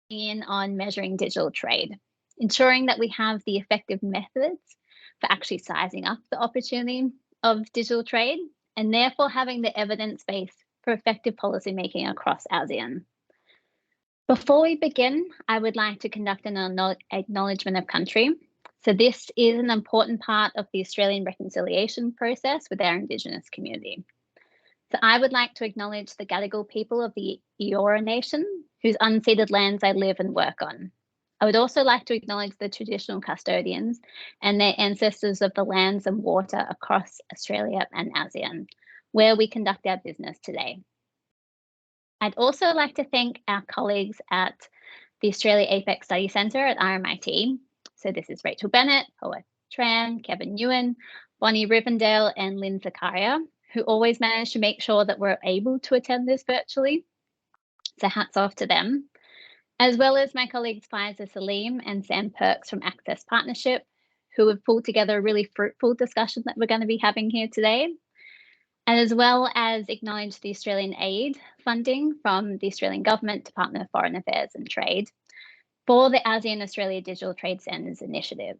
in on measuring digital trade, ensuring that we have the effective methods for actually sizing up the opportunity of digital trade, and therefore having the evidence base for effective policymaking across ASEAN. Before we begin, I would like to conduct an acknowledgement of country. So this is an important part of the Australian reconciliation process with our Indigenous community. So I would like to acknowledge the Gadigal people of the Eora Nation, whose unceded lands I live and work on. I would also like to acknowledge the traditional custodians and their ancestors of the lands and water across Australia and ASEAN, where we conduct our business today. I'd also like to thank our colleagues at the Australia APEC Study Centre at RMIT. So this is Rachel Bennett, Hoa Tran, Kevin Ewan, Bonnie Rivendale, and Lynn Zakaria, who always manage to make sure that we're able to attend this virtually. So hats off to them. As well as my colleagues Faiza Salim and Sam Perks from Access Partnership, who have pulled together a really fruitful discussion that we're going to be having here today. And as well as acknowledge the Australian aid funding from the Australian Government, Department of Foreign Affairs and Trade for the ASEAN-Australia Digital Trade Centres Initiative.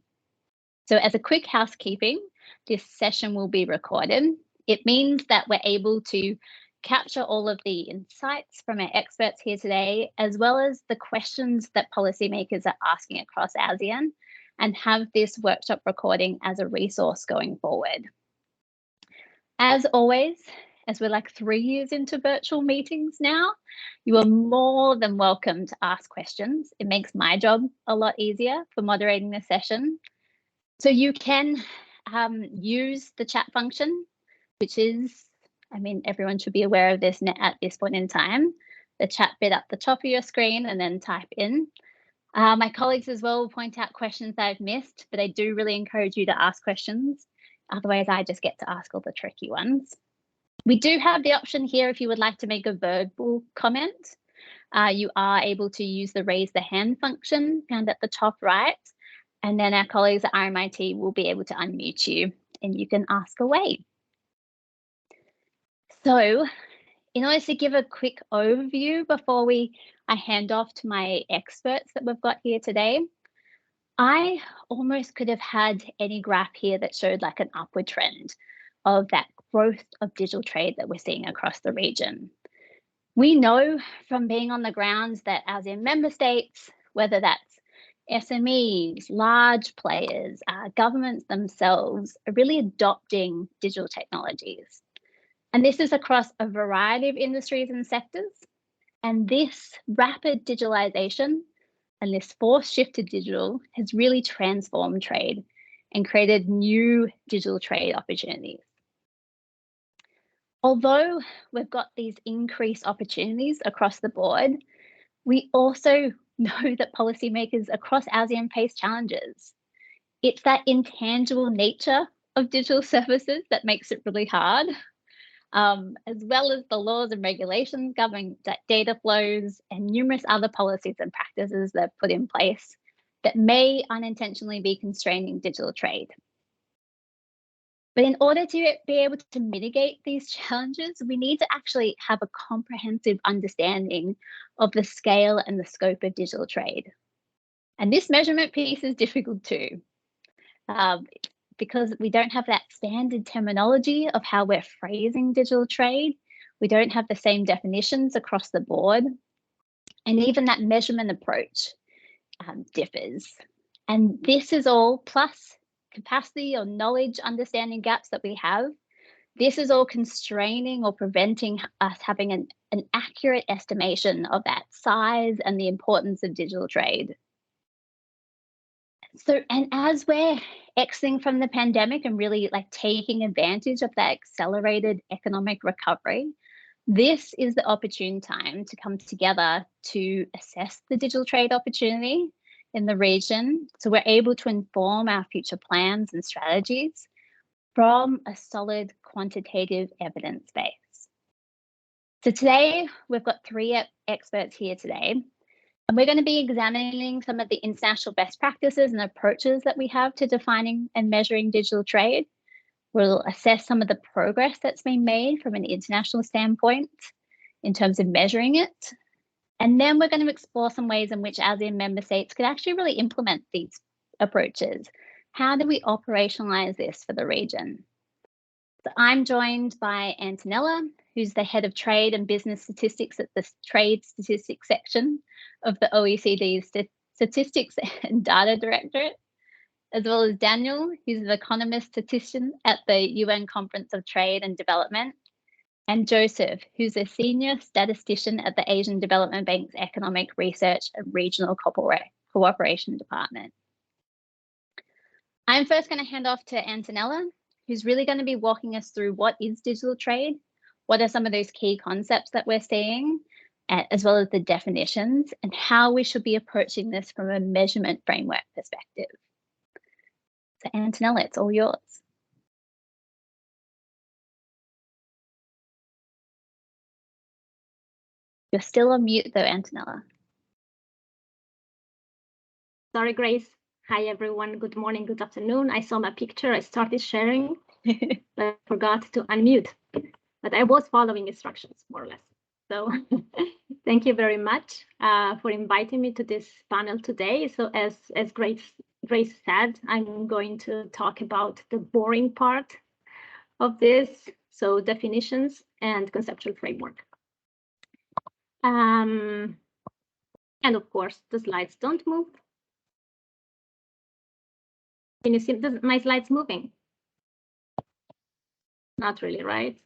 So as a quick housekeeping, this session will be recorded. It means that we're able to capture all of the insights from our experts here today, as well as the questions that policymakers are asking across ASEAN, and have this workshop recording as a resource going forward. As always, as we're like 3 years into virtual meetings now, you are more than welcome to ask questions. It makes my job a lot easier for moderating the session. So you can use the chat function, which is, I mean, everyone should be aware of this at this point in time, the chat bit at the top of your screen, and then type in. My colleagues as well will point out questions that I've missed, but I do really encourage you to ask questions. Otherwise, I just get to ask all the tricky ones. We do have the option here if you would like to make a verbal comment. You are able to use the raise the hand function found at the top right, and then our colleagues at RMIT will be able to unmute you and you can ask away. So in order to give a quick overview before I hand off to my experts that we've got here today, I almost could have had any graph here that showed like an upward trend of that growth of digital trade that we're seeing across the region. We know from being on the ground that ASEAN member states, whether that's SMEs, large players, governments themselves, are really adopting digital technologies. And this is across a variety of industries and sectors. And this rapid digitalization and this forced shift to digital has really transformed trade and created new digital trade opportunities. Although we've got these increased opportunities across the board, we also know that policymakers across ASEAN face challenges. It's that intangible nature of digital services that makes it really hard. As well as the laws and regulations governing data flows and numerous other policies and practices that are put in place that may unintentionally be constraining digital trade. But in order to be able to mitigate these challenges, we need to actually have a comprehensive understanding of the scale and the scope of digital trade. And this measurement piece is difficult too. Because we don't have that standard terminology of how we're phrasing digital trade. We don't have the same definitions across the board. And even that measurement approach differs. And this is all plus capacity or knowledge understanding gaps that we have. This is all constraining or preventing us having an accurate estimation of that size and the importance of digital trade. So, and as we're exiting from the pandemic and really like taking advantage of that accelerated economic recovery, this is the opportune time to come together to assess the digital trade opportunity in the region. So we're able to inform our future plans and strategies from a solid quantitative evidence base. So today we've got 3 experts here today. And we're going to be examining some of the international best practices and approaches that we have to defining and measuring digital trade. We'll assess some of the progress that's been made from an international standpoint in terms of measuring it. And then we're going to explore some ways in which ASEAN member states could actually really implement these approaches. How do we operationalize this for the region? So I'm joined by Antonella, who's the head of trade and business statistics at the trade statistics section of the OECD's Statistics and Data Directorate, as well as Daniel, who's an economist statistician at the UN Conference of Trade and Development, and Joseph, who's a senior statistician at the Asian Development Bank's Economic Research and Regional Cooperation Department. I'm first going to hand off to Antonella, who's really going to be walking us through what is digital trade, what are some of those key concepts that we're seeing, as well as the definitions, and how we should be approaching this from a measurement framework perspective. So Antonella, it's all yours. You're still on mute though, Antonella. Sorry, Grace. Hi, everyone. Good morning, good afternoon. I saw my picture. I started sharing, but I forgot to unmute. But I was following instructions, more or less. So thank you very much for inviting me to this panel today. So as Grace said, I'm going to talk about the boring part of this, so definitions and conceptual framework. And of course, the slides don't move. Can you see my slides moving? Not really, right?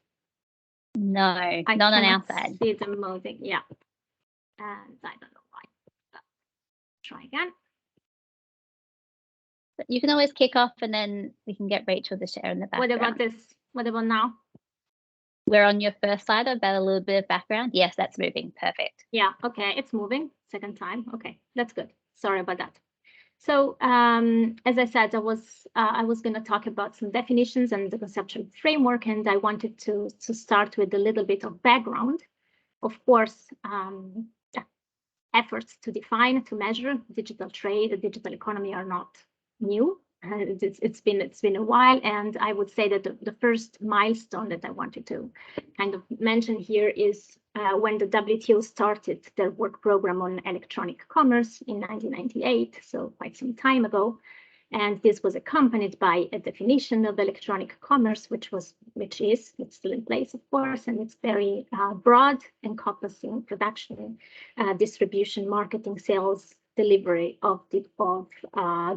No, not on our side. See them moving, yeah. And I don't know why. Try again. But you can always kick off and then we can get Rachel to share in the background. What about this? What about now? We're on your first slide about a little bit of background. Yes, that's moving. Perfect. Yeah, okay, it's moving. Second time. Okay, that's good. Sorry about that. So as I said, I was going to talk about some definitions and the conceptual framework, and I wanted to start with a little bit of background. Of course, efforts to define, to measure digital trade, the digital economy are not new. It's been a while, and I would say that the first milestone that I wanted to kind of mention here is when the WTO started their work program on electronic commerce in 1998, so quite some time ago. And this was accompanied by a definition of electronic commerce, which is still in place, of course, and it's very broad, encompassing production, distribution, marketing, sales, delivery of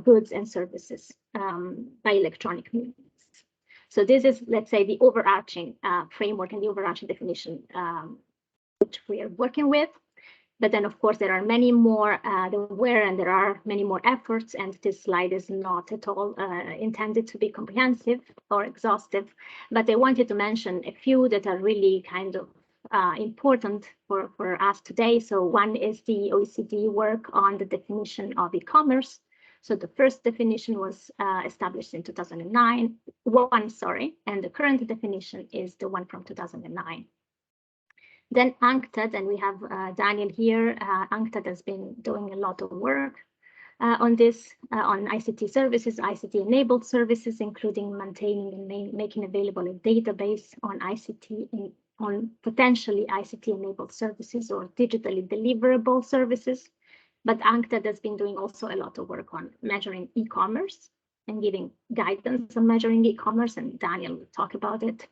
goods and services by electronic means. So this is, let's say, the overarching framework and the overarching definition which we are working with. But then, of course, there are many more there are many more efforts, and this slide is not at all intended to be comprehensive or exhaustive. But I wanted to mention a few that are really kind of important for us today. So one is the OECD work on the definition of e-commerce. So the first definition was established in 2009, and the current definition is the one from 2009. Then UNCTAD, and we have Daniel here. UNCTAD has been doing a lot of work on this, on ICT services, ICT-enabled services, including maintaining and making available a database on ICT, on potentially ICT-enabled services or digitally deliverable services. But UNCTAD has been doing also a lot of work on measuring e-commerce and giving guidance on measuring e-commerce, and Daniel will talk about it.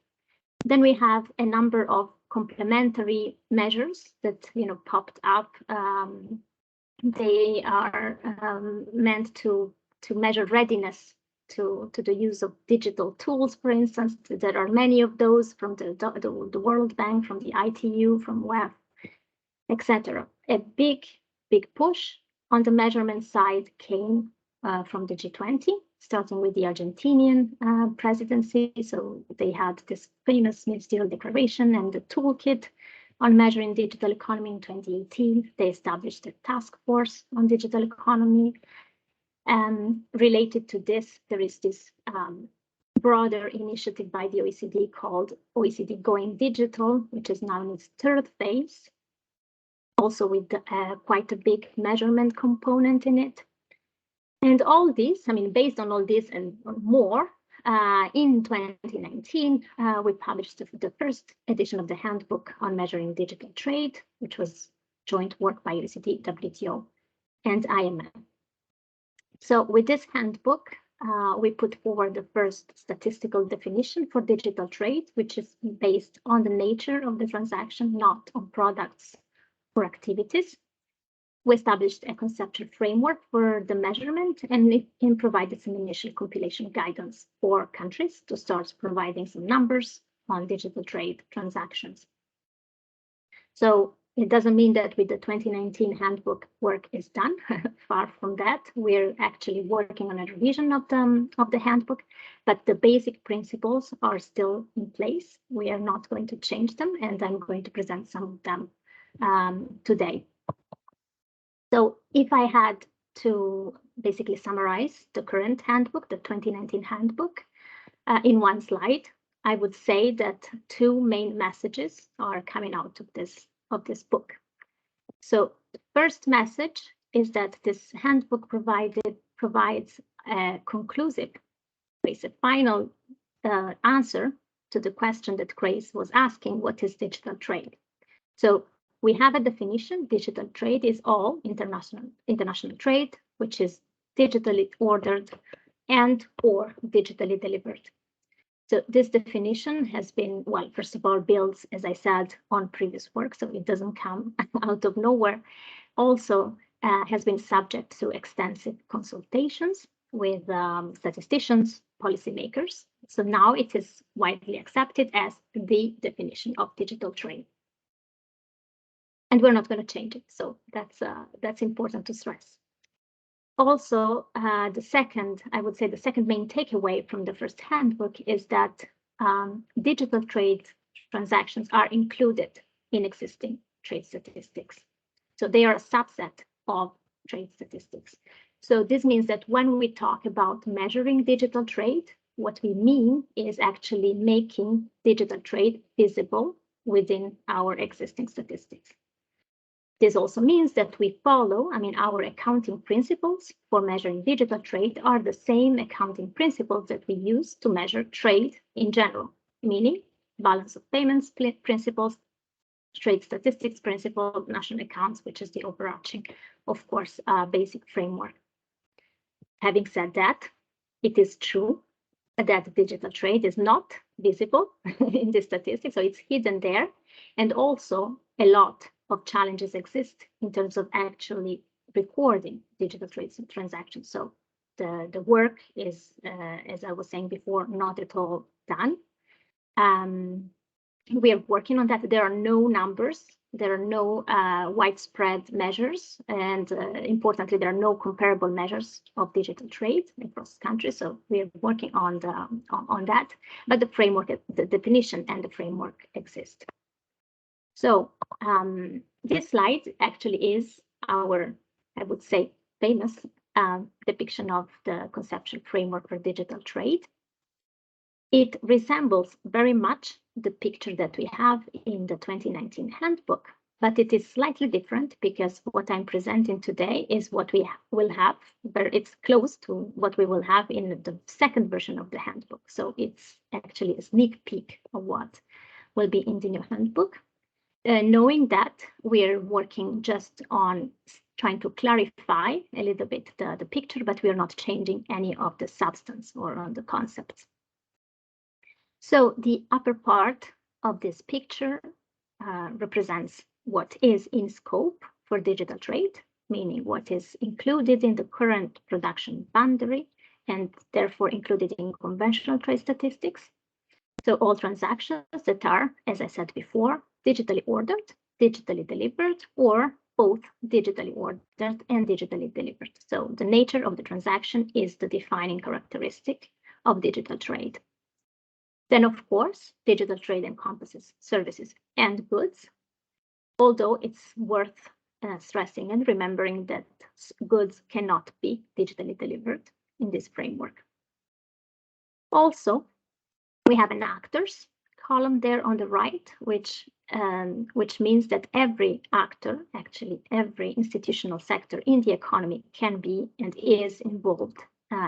Then we have a number of complementary measures that popped up. They are meant to measure readiness to the use of digital tools, for instance. There are many of those from the World Bank, from the ITU, from WEF, etc. A big push on the measurement side came from the G20, starting with the Argentinian presidency. So they had this famous ministerial declaration and the toolkit on measuring digital economy in 2018. They established a task force on digital economy. Related to this, there is this broader initiative by the OECD called OECD Going Digital, which is now in its third phase, also with quite a big measurement component in it. And all this, based on all this and more, in 2019, we published the first edition of the handbook on measuring digital trade, which was joint work by OECD, WTO, and IMF. So with this handbook, we put forward the first statistical definition for digital trade, which is based on the nature of the transaction, not on products or activities. We established a conceptual framework for the measurement, and it provided some initial compilation guidance for countries to start providing some numbers on digital trade transactions. So it doesn't mean that with the 2019 handbook work is done. Far from that. We're actually working on a revision of the handbook, but the basic principles are still in place. We are not going to change them, and I'm going to present some of them today. So if I had to basically summarize the current handbook, the 2019 handbook, in one slide, I would say that two main messages are coming out of this book. So the first message is that this handbook provides a conclusive, a final answer to the question that Grace was asking: what is digital trade? So we have a definition: digital trade is all international trade, which is digitally ordered and or digitally delivered. So this definition has been, well, first of all, built, as I said, on previous work, so it doesn't come out of nowhere. Also has been subject to extensive consultations with statisticians, policymakers. So now it is widely accepted as the definition of digital trade. And we're not going to change it, so that's important to stress. Also, the second main takeaway from the first handbook is that digital trade transactions are included in existing trade statistics. So they are a subset of trade statistics. So this means that when we talk about measuring digital trade, what we mean is actually making digital trade visible within our existing statistics. This also means that we follow, our accounting principles for measuring digital trade are the same accounting principles that we use to measure trade in general, meaning balance of payments principles, trade statistics principle, national accounts, which is the overarching, of course, basic framework. Having said that, it is true that digital trade is not visible in the statistics, so it's hidden there, and also a lot of challenges exist in terms of actually recording digital trade transactions. So the work is, as I was saying before, not at all done. We are working on that. There are no numbers, there are no widespread measures, and importantly, there are no comparable measures of digital trade across countries. So we are working on that, but the framework, the definition and the framework exist. So this slide actually is our, I would say, famous depiction of the conceptual framework for digital trade. It resembles very much the picture that we have in the 2019 handbook, but it is slightly different because what I'm presenting today is what we will have, but it's close to what we will have in the second version of the handbook. So it's actually a sneak peek of what will be in the new handbook. Knowing that we're working just on trying to clarify a little bit the picture, but we are not changing any of the substance or on the concepts. So the upper part of this picture represents what is in scope for digital trade, meaning what is included in the current production boundary and therefore included in conventional trade statistics. So all transactions that are, as I said before, digitally ordered, digitally delivered, or both digitally ordered and digitally delivered. So the nature of the transaction is the defining characteristic of digital trade. Then, of course, digital trade encompasses services and goods, although it's worth stressing and remembering that goods cannot be digitally delivered in this framework. Also, we have an actors column there on the right, which means that every actor, actually every institutional sector in the economy can be and is involved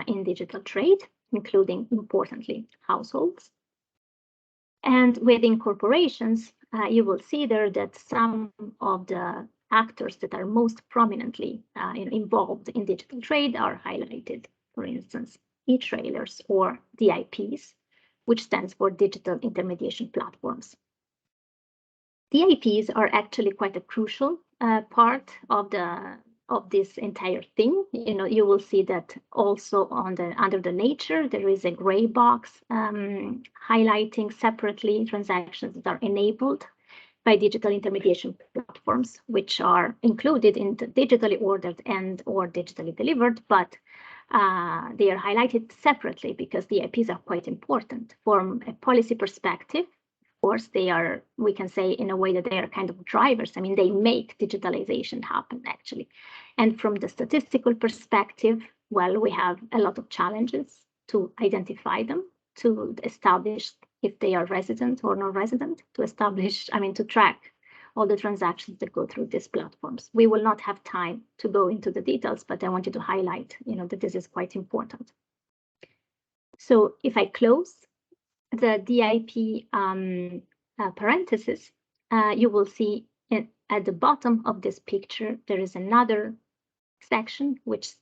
in digital trade, including, importantly, households. And within corporations, you will see there that some of the actors that are most prominently involved in digital trade are highlighted. For instance, e-trailers or DIPs, which stands for Digital Intermediation Platforms. DIPs are actually quite a crucial part of this entire thing. You will see that also under the nature, there is a gray box highlighting separately transactions that are enabled by digital intermediation platforms, which are included in the digitally ordered and or digitally delivered, but they are highlighted separately because the IPs are quite important. From a policy perspective, of course, they are, we can say in a way that they are kind of drivers. I mean, they make digitalization happen, actually. And from the statistical perspective, well, we have a lot of challenges to identify them, to establish if they are resident or non-resident, to track all the transactions that go through these platforms. We will not have time to go into the details, but I wanted to highlight, that this is quite important. So if I close the DIP parenthesis, you will see at the bottom of this picture, there is another section which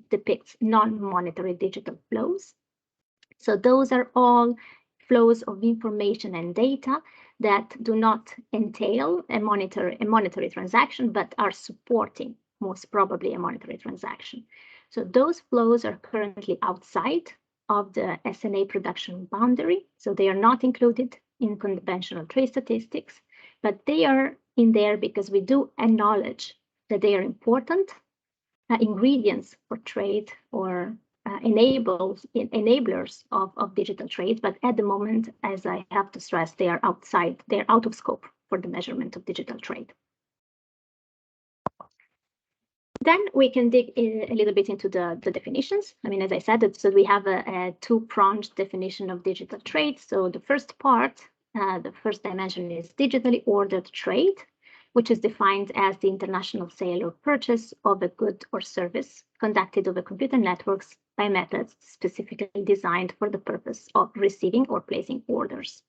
depicts non-monetary digital flows. So those are all flows of information and data that do not entail a monetary transaction, but are supporting most probably a monetary transaction. So those flows are currently outside of the SNA production boundary. So they are not included in conventional trade statistics, but they are in there because we do acknowledge that they are important ingredients for trade or enablers of digital trade, but at the moment, as I have to stress, they're out of scope for the measurement of digital trade. Then we can dig a little bit into the definitions. I mean, as I said, so we have a two-pronged definition of digital trade. So the first part, the first dimension is digitally ordered trade, which is defined as the international sale or purchase of a good or service conducted over computer networks by methods specifically designed for the purpose of receiving or placing orders.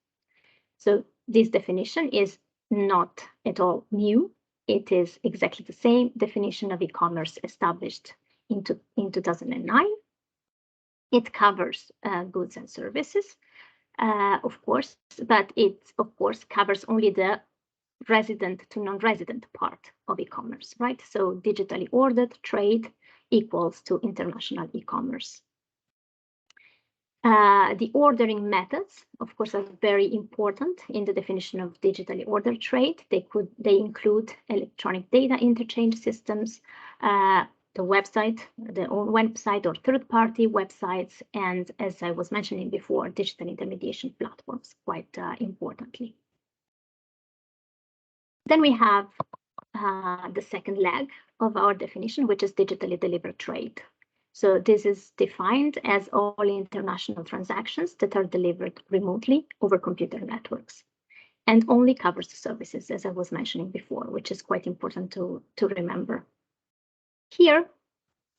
So this definition is not at all new. It is exactly the same definition of e-commerce established in 2009. It covers goods and services, of course, but it, of course, covers only the resident to non-resident part of e-commerce, right? So digitally ordered trade equals to international e-commerce. The ordering methods, of course, are very important in the definition of digitally ordered trade. They include electronic data interchange systems, the website, their own website or third-party websites, and as I was mentioning before, digital intermediation platforms, quite importantly. Then we have the second leg of our definition, which is digitally delivered trade. So this is defined as all international transactions that are delivered remotely over computer networks and only covers the services, as I was mentioning before, which is quite important to remember. Here,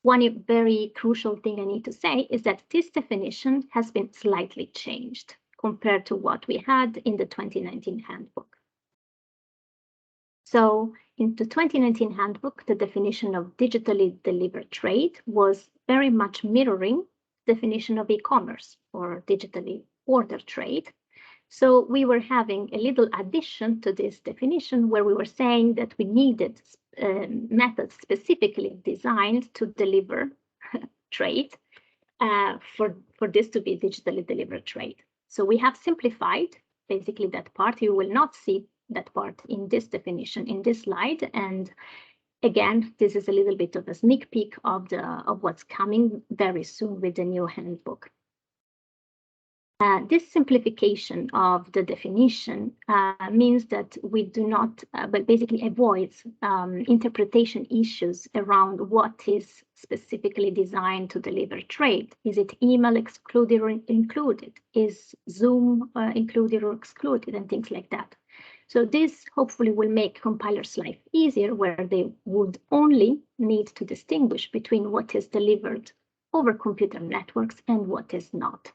one very crucial thing I need to say is that this definition has been slightly changed compared to what we had in the 2019 handbook. So in the 2019 handbook, the definition of digitally delivered trade was very much mirroring the definition of e-commerce or digitally ordered trade. So we were having a little addition to this definition where we were saying that we needed methods specifically designed to deliver trade for this to be digitally delivered trade. So we have simplified basically that part. You will not see that part in this definition in this slide. And again, this is a little bit of a sneak peek of what's coming very soon with the new handbook. This simplification of the definition means that we do not, but basically avoids interpretation issues around what is specifically designed to deliver trade. Is it email excluded or included? Is Zoom included or excluded, and things like that. So this hopefully will make compilers' life easier, where they would only need to distinguish between what is delivered over computer networks and what is not.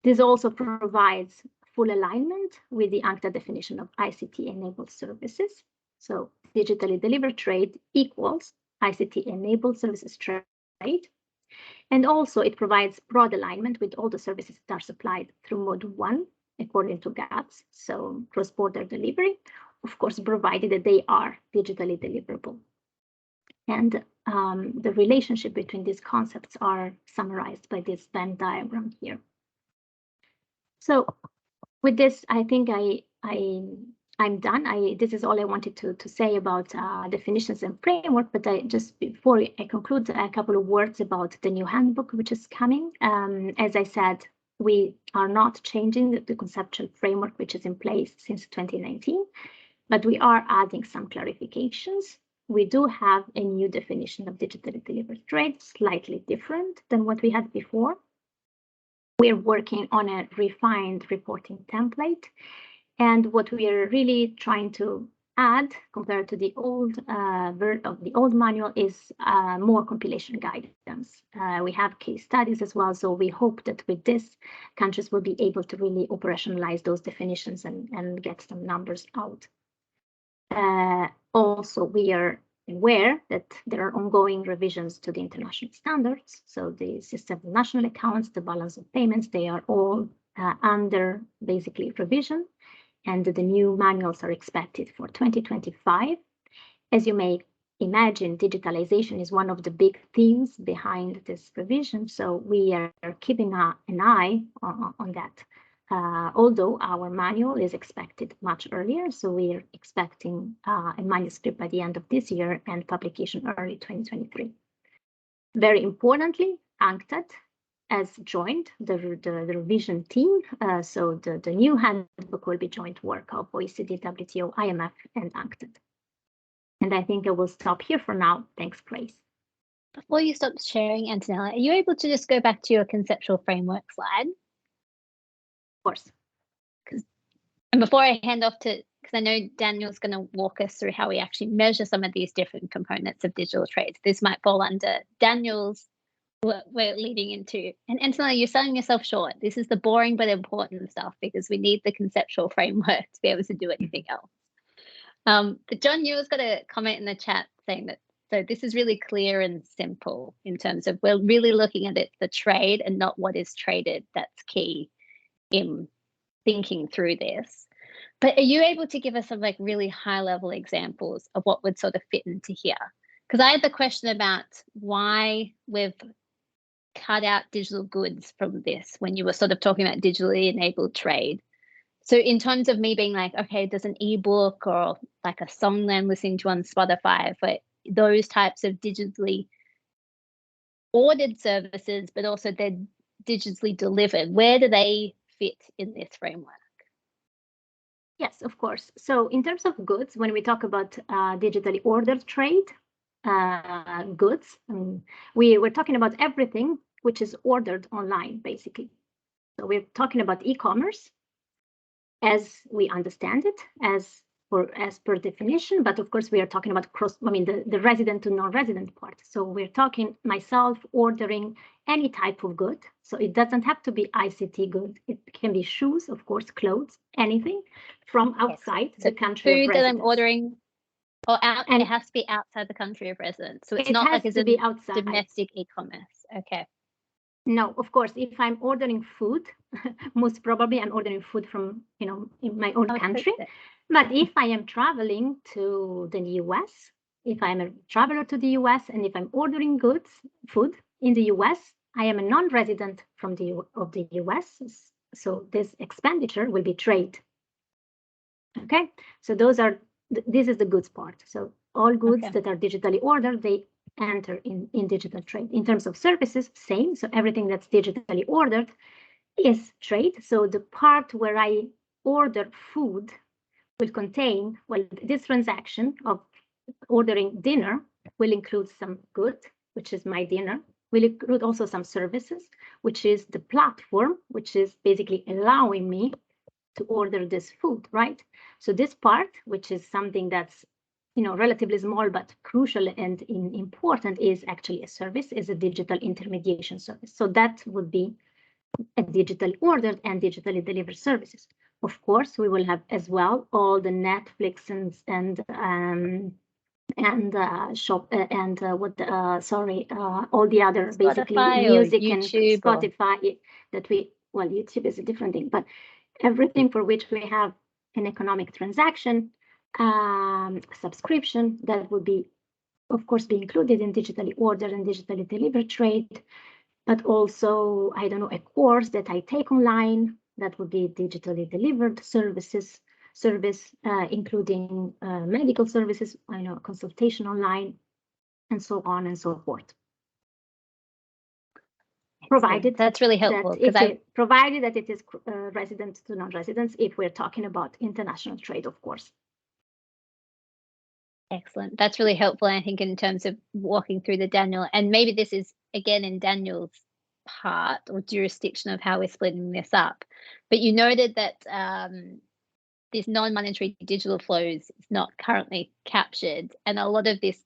This also provides full alignment with the UNCTAD definition of ICT-enabled services. So digitally delivered trade equals ICT-enabled services trade. And also it provides broad alignment with all the services that are supplied through Mode 1 according to GATS, so cross-border delivery, of course, provided that they are digitally deliverable. And the relationship between these concepts are summarized by this Venn diagram here. So with this, I think I'm done. This is all I wanted to say about definitions and framework, but just before I conclude, a couple of words about the new handbook, which is coming. As I said, we are not changing the conceptual framework, which is in place since 2019, but we are adding some clarifications. We do have a new definition of digitally delivered trade, slightly different than what we had before. We're working on a refined reporting template. And what we are really trying to add compared to the old manual is more compilation guidance. We have case studies as well, so we hope that with this, countries will be able to really operationalize those definitions and get some numbers out. Also, we are aware that there are ongoing revisions to the international standards. So the system of national accounts, the balance of payments, they are all under basically revision. And the new manuals are expected for 2025. As you may imagine, digitalization is one of the big themes behind this revision. So we are keeping an eye on that. Although our manual is expected much earlier, so we are expecting a manuscript by the end of this year and publication early 2023. Very importantly, UNCTAD has joined the revision team. So the new handbook will be joint work of OECD, WTO, IMF, and UNCTAD. And I think I will stop here for now. Thanks, Grace. Before you stop sharing, Antonella, are you able to just go back to your conceptual framework slide? Of course. And before I hand off to, because I know Daniel's going to walk us through how we actually measure some of these different components of digital trade. This might fall under Daniel's what we're leading into. And Antonella, you're selling yourself short. This is the boring but important stuff because we need the conceptual framework to be able to do anything else. But John, you was got a comment in the chat saying that, so this is really clear and simple in terms of we're really looking at it, the trade and not what is traded. That's key in thinking through this. But are you able to give us some like really high level examples of what would sort of fit into here? Because I had the question about why we've cut out digital goods from this when you were sort of talking about digitally enabled trade. So in terms of me being like, okay, there's an ebook or like a song that I'm listening to on Spotify for those types of digitally ordered services, but also they're digitally delivered. Where do they fit in this framework? Yes, of course. So in terms of goods, when we talk about digitally ordered trade, goods, we're talking about everything which is ordered online, basically. So we're talking about e-commerce as we understand it, as per definition, but of course we are talking about the resident to non-resident part. So we're talking myself ordering any type of good. So it doesn't have to be ICT good. It can be shoes, of course, clothes, anything from outside the country of residence. Food that I'm ordering, or and it has to be outside the country of residence. So it's not like it's be outside domestic e-commerce. Okay. No, of course, if I'm ordering food, most probably I'm ordering food from, in my own country. But if I am traveling to the US, if I'm a traveler to the US, and if I'm ordering food in the US, I am a non-resident of the US. So this expenditure will be trade. Okay, so this is the goods part. So all goods that are digitally ordered, they enter in digital trade. In terms of services, same. So everything that's digitally ordered is trade. So the part where I order food will contain, this transaction of ordering dinner will include some good, which is my dinner, will include also some services, which is the platform, which is basically allowing me to order this food, right? So this part, which is something that's relatively small but crucial and important, is actually a service, is a digital intermediation service. So that would be a digital ordered and digitally delivered services. of course, we will have as well all the Netflix and shop and all the other basically music and Spotify that we, well, YouTube is a different thing, but everything for which we have an economic transaction subscription that would be, of course, be included in digitally ordered and digitally delivered trade, but also, I don't know, a course that I take online that would be digitally delivered service, including medical services, I know, consultation online, and so on and so forth. Provided that's really helpful, provided that it is resident to non-residents, if we're talking about international trade, of course. Excellent. That's really helpful, I think, in terms of walking through the Daniel, and maybe this is again in Daniel's part or jurisdiction of how we're splitting this up. But you noted that this non-monetary digital flows is not currently captured, and a lot of this,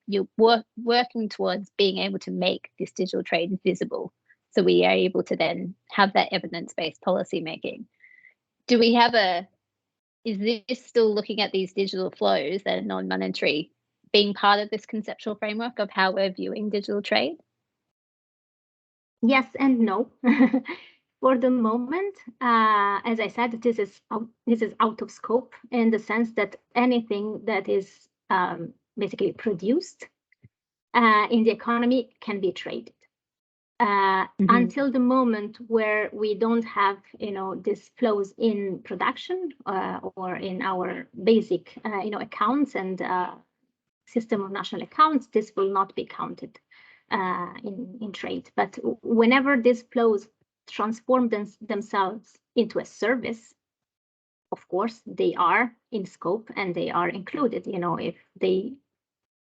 you're working towards being able to make this digital trade visible, so we are able to then have that evidence-based policy making. Do we have is this still looking at these digital flows that are non-monetary being part of this conceptual framework of how we're viewing digital trade? Yes and no. For the moment, as I said, this is out of scope in the sense that anything that is basically produced in the economy can be traded. Until the moment where we don't have, this flows in production or in our basic, accounts and system of national accounts, this will not be counted in trade. But whenever these flows transform themselves into a service, of course, they are in scope and they are included. If they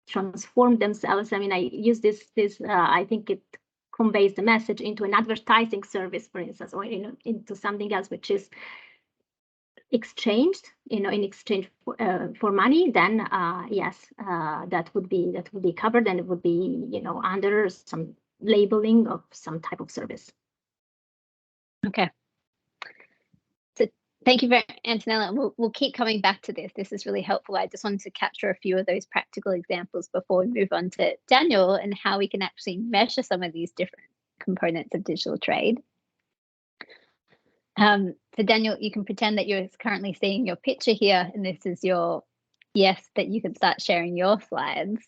transform themselves, I mean, I use this I think it conveys the message into an advertising service, for instance, or into something else which is exchanged, in exchange for money, then yes, that would be covered, and it would be, under some labeling of some type of service. Okay. So thank you very much, Antonella. We'll keep coming back to this. This is really helpful. I just wanted to capture a few of those practical examples before we move on to Daniel and how we can actually measure some of these different components of digital trade. So Daniel, you can pretend that you're currently seeing your picture here, and this is your yes, that you can start sharing your slides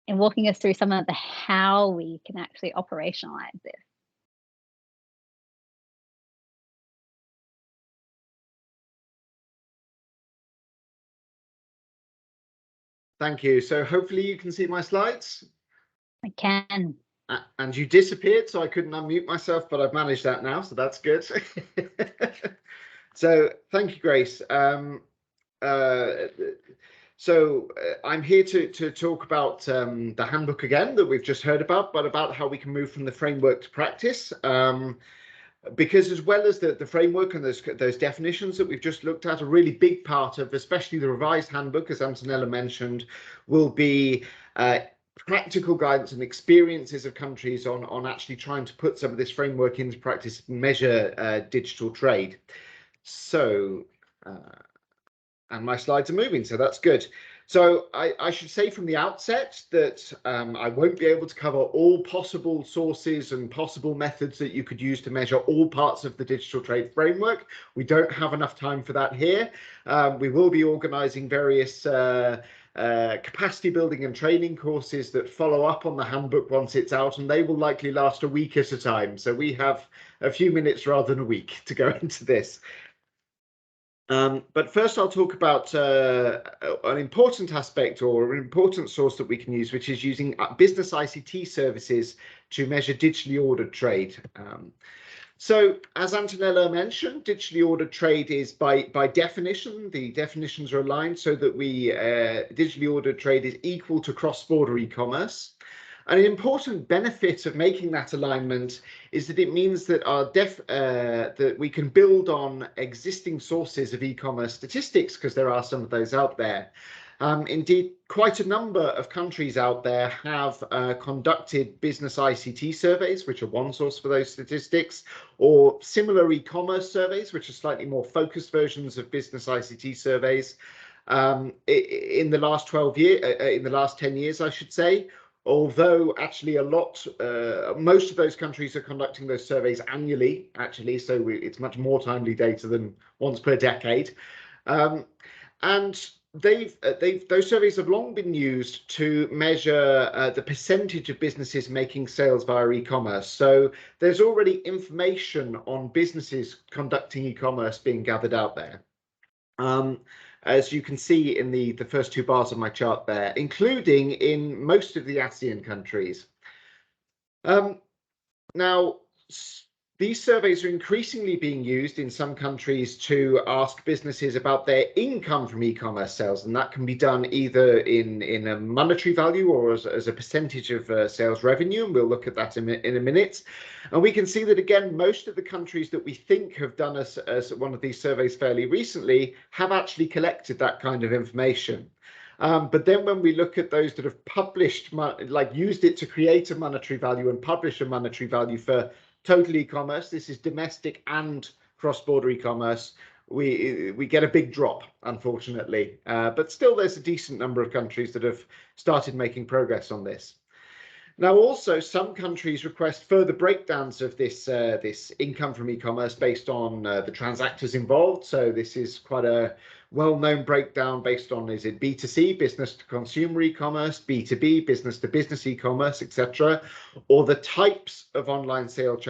and walking us through some of the how we can actually operationalize this. Thank you. So hopefully you can see my slides. I can. And you disappeared, so I couldn't unmute myself, but I've managed that now, so that's good. So thank you, Grace. So I'm here to talk about the handbook again that we've just heard about, but about how we can move from the framework to practice. Because as well as the framework and those definitions that we've just looked at, a really big part of, especially the revised handbook, as Antonella mentioned, will be practical guidance and experiences of countries on actually trying to put some of this framework into practice, measure digital trade. So, and my slides are moving, so that's good. So I should say from the outset that I won't be able to cover all possible sources and possible methods that you could use to measure all parts of the digital trade framework. We don't have enough time for that here. We will be organising various capacity building and training courses that follow up on the handbook once it's out, and they will likely last a week at a time. So we have a few minutes rather than a week to go into this. But first I'll talk about an important aspect or an important source that we can use, which is using business ICT services to measure digitally ordered trade. So as Antonella mentioned, digitally ordered trade is by definition, the definitions are aligned so that digitally ordered trade is equal to cross-border e-commerce. And an important benefit of making that alignment is that it means that that we can build on existing sources of e-commerce statistics, because there are some of those out there. Indeed, quite a number of countries out there have conducted business ICT surveys, which are one source for those statistics, or similar e-commerce surveys, which are slightly more focused versions of business ICT surveys. In the last 12 years, in the last 10 years, I should say, although actually most of those countries are conducting those surveys annually, actually, so it's much more timely data than once per decade. And those surveys have long been used to measure the percentage of businesses making sales via e-commerce. So there's already information on businesses conducting e-commerce being gathered out there. As you can see in the first two bars of my chart there, including in most of the ASEAN countries. Now, these surveys are increasingly being used in some countries to ask businesses about their income from e-commerce sales, and that can be done either in a monetary value or as a percentage of sales revenue, and we'll look at that in a minute. And we can see that, again, most of the countries that we think have done as one of these surveys fairly recently have actually collected that kind of information. But then when we look at those that have published, like used it to create a monetary value and publish a monetary value for total e-commerce, this is domestic and cross-border e-commerce, we get a big drop, unfortunately. But still, there's a decent number of countries that have started making progress on this. Now, also, some countries request further breakdowns of this income from e-commerce based on the transactors involved. So this is quite a well-known breakdown based on, is it B2C, business to consumer e-commerce, B2B, business to business e-commerce, etc., or the types of online sales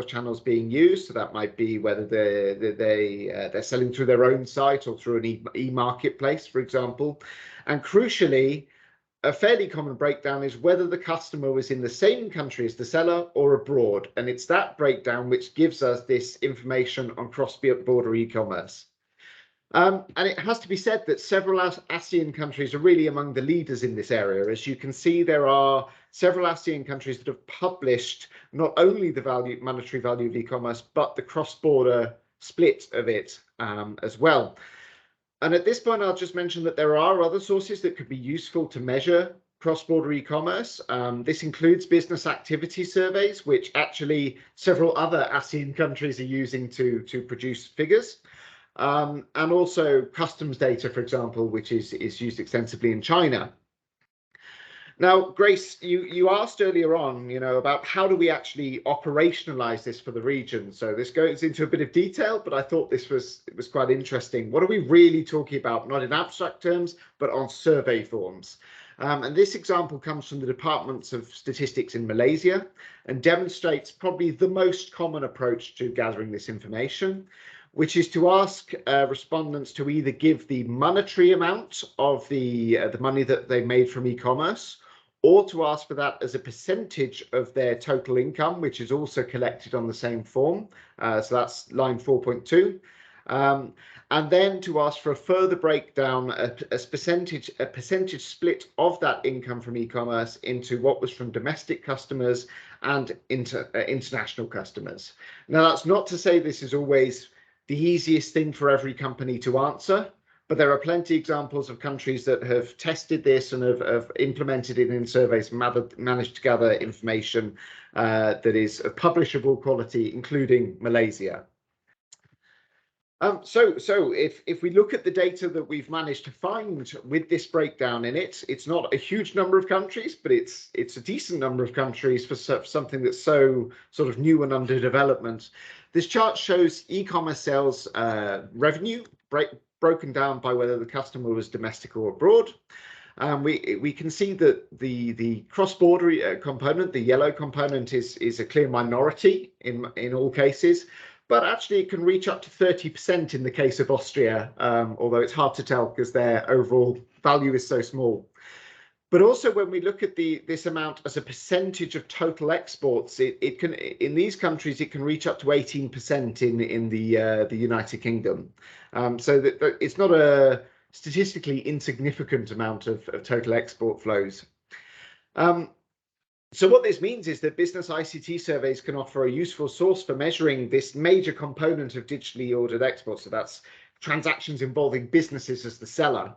channels being used. So that might be whether they're selling through their own site or through an e-marketplace, for example. And crucially, a fairly common breakdown is whether the customer was in the same country as the seller or abroad. And it's that breakdown which gives us this information on cross-border e-commerce. And it has to be said that several ASEAN countries are really among the leaders in this area. As you can see, there are several ASEAN countries that have published not only the monetary value of e-commerce, but the cross-border split of it as well. And at this point, I'll just mention that there are other sources that could be useful to measure cross-border e-commerce. This includes business activity surveys, which actually several other ASEAN countries are using to produce figures. And also customs data, for example, which is used extensively in China. Now, Grace, you asked earlier on, about how do we actually operationalize this for the region. So this goes into a bit of detail, but I thought it was quite interesting. What are we really talking about, not in abstract terms, but on survey forms? And this example comes from the Departments of Statistics in Malaysia and demonstrates probably the most common approach to gathering this information, which is to ask respondents to either give the monetary amount of the money that they made from e-commerce, or to ask for that as a percentage of their total income, which is also collected on the same form. So that's line 4.2. And then to ask for a further breakdown, a percentage split of that income from e-commerce into what was from domestic customers and international customers. Now, that's not to say this is always the easiest thing for every company to answer, but there are plenty of examples of countries that have tested this and have implemented it in surveys, managed to gather information that is of publishable quality, including Malaysia. So if we look at the data that we've managed to find with this breakdown in it, it's not a huge number of countries, but it's a decent number of countries for something that's so sort of new and under development. This chart shows e-commerce sales revenue broken down by whether the customer was domestic or abroad. We can see that the cross-border component, the yellow component, is a clear minority in all cases. But actually, it can reach up to 30% in the case of Austria, although it's hard to tell because their overall value is so small. But also, when we look at this amount as a percentage of total exports, it can, in these countries, it can reach up to 18% in the United Kingdom. So that it's not a statistically insignificant amount of total export flows. So what this means is that business ICT surveys can offer a useful source for measuring this major component of digitally ordered exports. So that's transactions involving businesses as the seller.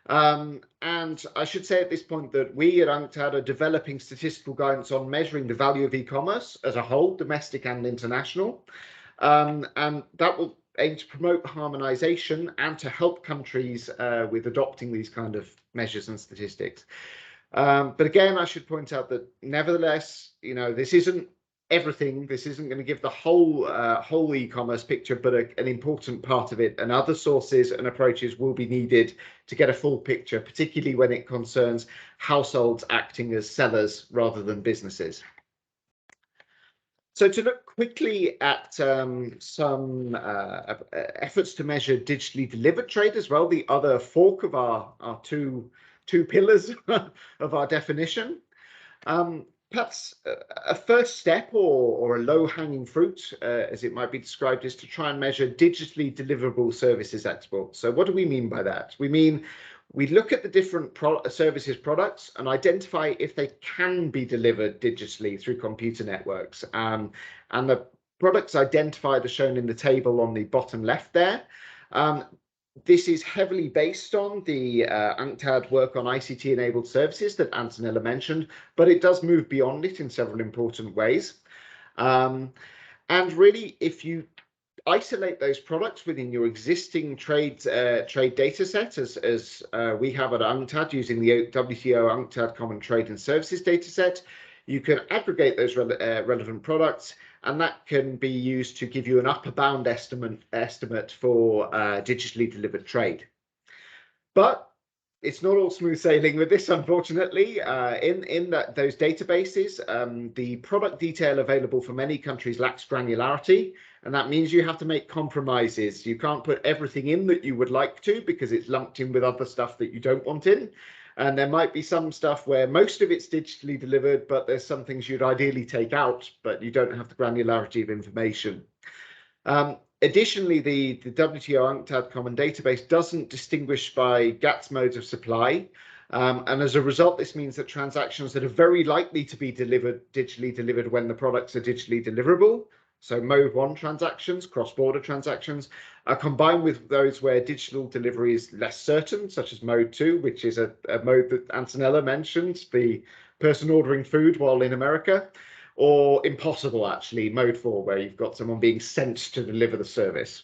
And I should say at this point that we at UNCTAD are developing statistical guidance on measuring the value of e-commerce as a whole, domestic and international. And that will aim to promote harmonisation and to help countries with adopting these kind of measures and statistics. But again, I should point out that nevertheless, this isn't everything. This isn't going to give the whole e-commerce picture, but an important part of it, and other sources and approaches will be needed to get a full picture, particularly when it concerns households acting as sellers rather than businesses. So to look quickly at some efforts to measure digitally delivered trade as well, the other fork of our two pillars of our definition. Perhaps a first step or a low-hanging fruit, as it might be described, is to try and measure digitally deliverable services exports. So what do we mean by that? We mean we look at the different services products and identify if they can be delivered digitally through computer networks. And the products identified are shown in the table on the bottom left there. This is heavily based on the UNCTAD work on ICT-enabled services that Antonella mentioned, but it does move beyond it in several important ways. And really, if you isolate those products within your existing trade data set, as we have at UNCTAD using the WTO UNCTAD Common Trade and Services data set, you can aggregate those relevant products, and that can be used to give you an upper bound estimate for digitally delivered trade. But it's not all smooth sailing with this, unfortunately. In those databases, the product detail available for many countries lacks granularity, and that means you have to make compromises. You can't put everything in that you would like to because it's lumped in with other stuff that you don't want in. And there might be some stuff where most of it's digitally delivered, but there's some things you'd ideally take out, but you don't have the granularity of information. Additionally, the WTO UNCTAD Common Database doesn't distinguish by GATS modes of supply. And as a result, this means that transactions that are very likely to be digitally delivered when the products are digitally deliverable, so mode 1 transactions, cross-border transactions, are combined with those where digital delivery is less certain, such as mode 2, which is a mode that Antonella mentioned, the person ordering food while in America, or impossible, actually, mode 4, where you've got someone being sent to deliver the service.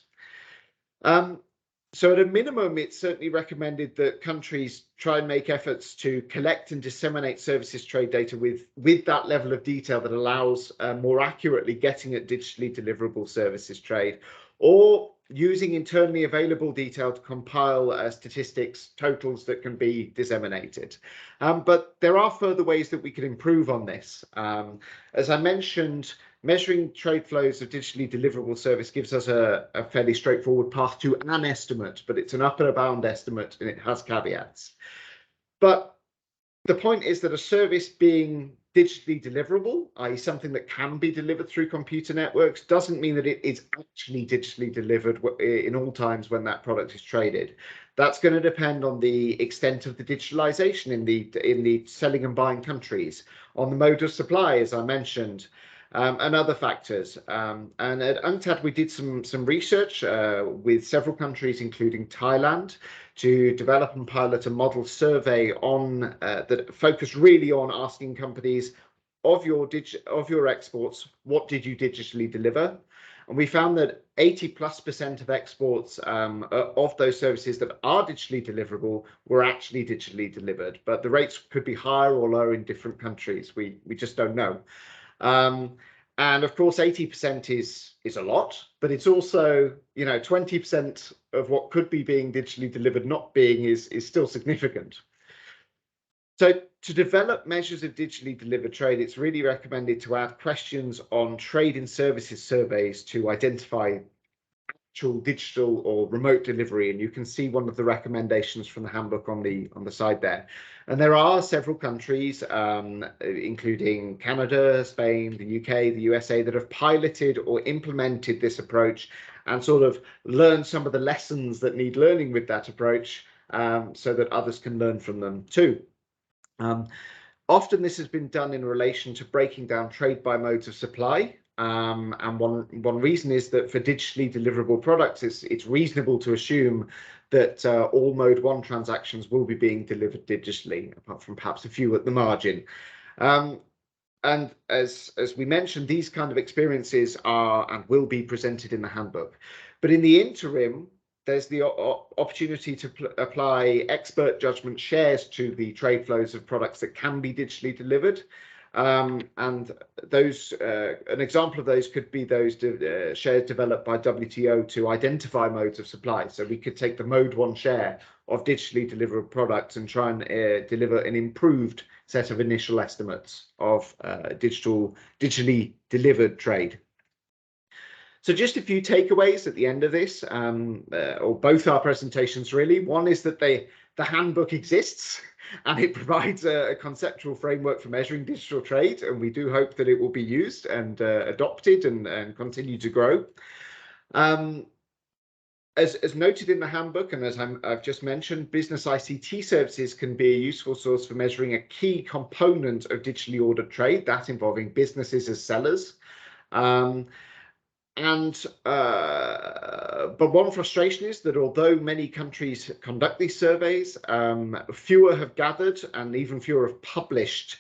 So at a minimum, it's certainly recommended that countries try and make efforts to collect and disseminate services trade data with that level of detail that allows more accurately getting at digitally deliverable services trade, or using internally available detail to compile statistics totals that can be disseminated. But there are further ways that we can improve on this. As I mentioned, measuring trade flows of digitally deliverable service gives us a fairly straightforward path to an estimate, but it's an upper bound estimate and it has caveats. But the point is that a service being digitally deliverable, i.e. something that can be delivered through computer networks, doesn't mean that it is actually digitally delivered in all times when that product is traded. That's going to depend on the extent of the digitalization in the selling and buying countries, on the mode of supply, as I mentioned, and other factors. And at UNCTAD, we did some research with several countries, including Thailand, to develop and pilot a model survey on that focused really on asking companies of your exports, what did you digitally deliver? And we found that 80+% of exports of those services that are digitally deliverable were actually digitally delivered, but the rates could be higher or lower in different countries. We just don't know. And of course, 80% is a lot, but it's also, 20% of what could be being digitally delivered not being is still significant. So to develop measures of digitally delivered trade, it's really recommended to add questions on trade and services surveys to identify actual digital or remote delivery, and you can see one of the recommendations from the handbook on the side there. And there are several countries, including Canada, Spain, the UK, the USA, that have piloted or implemented this approach and sort of learned some of the lessons that need learning with that approach, so that others can learn from them too. Often this has been done in relation to breaking down trade by modes of supply. And one reason is that for digitally deliverable products, it's reasonable to assume that all Mode 1 transactions will be being delivered digitally, apart from perhaps a few at the margin. And as we mentioned, these kind of experiences are and will be presented in the handbook. But in the interim, there's the opportunity to apply expert judgment shares to the trade flows of products that can be digitally delivered. And those, an example of those could be those shares developed by WTO to identify modes of supply. So we could take the Mode 1 share of digitally delivered products and try and deliver an improved set of initial estimates of digitally delivered trade. So just a few takeaways at the end of this, or both our presentations really. One is that the handbook exists and it provides a conceptual framework for measuring digital trade, and we do hope that it will be used and adopted and continue to grow. As noted in the handbook, and as I've just mentioned, business ICT services can be a useful source for measuring a key component of digitally ordered trade, that involving businesses as sellers. But one frustration is that although many countries conduct these surveys, fewer have gathered and even fewer have published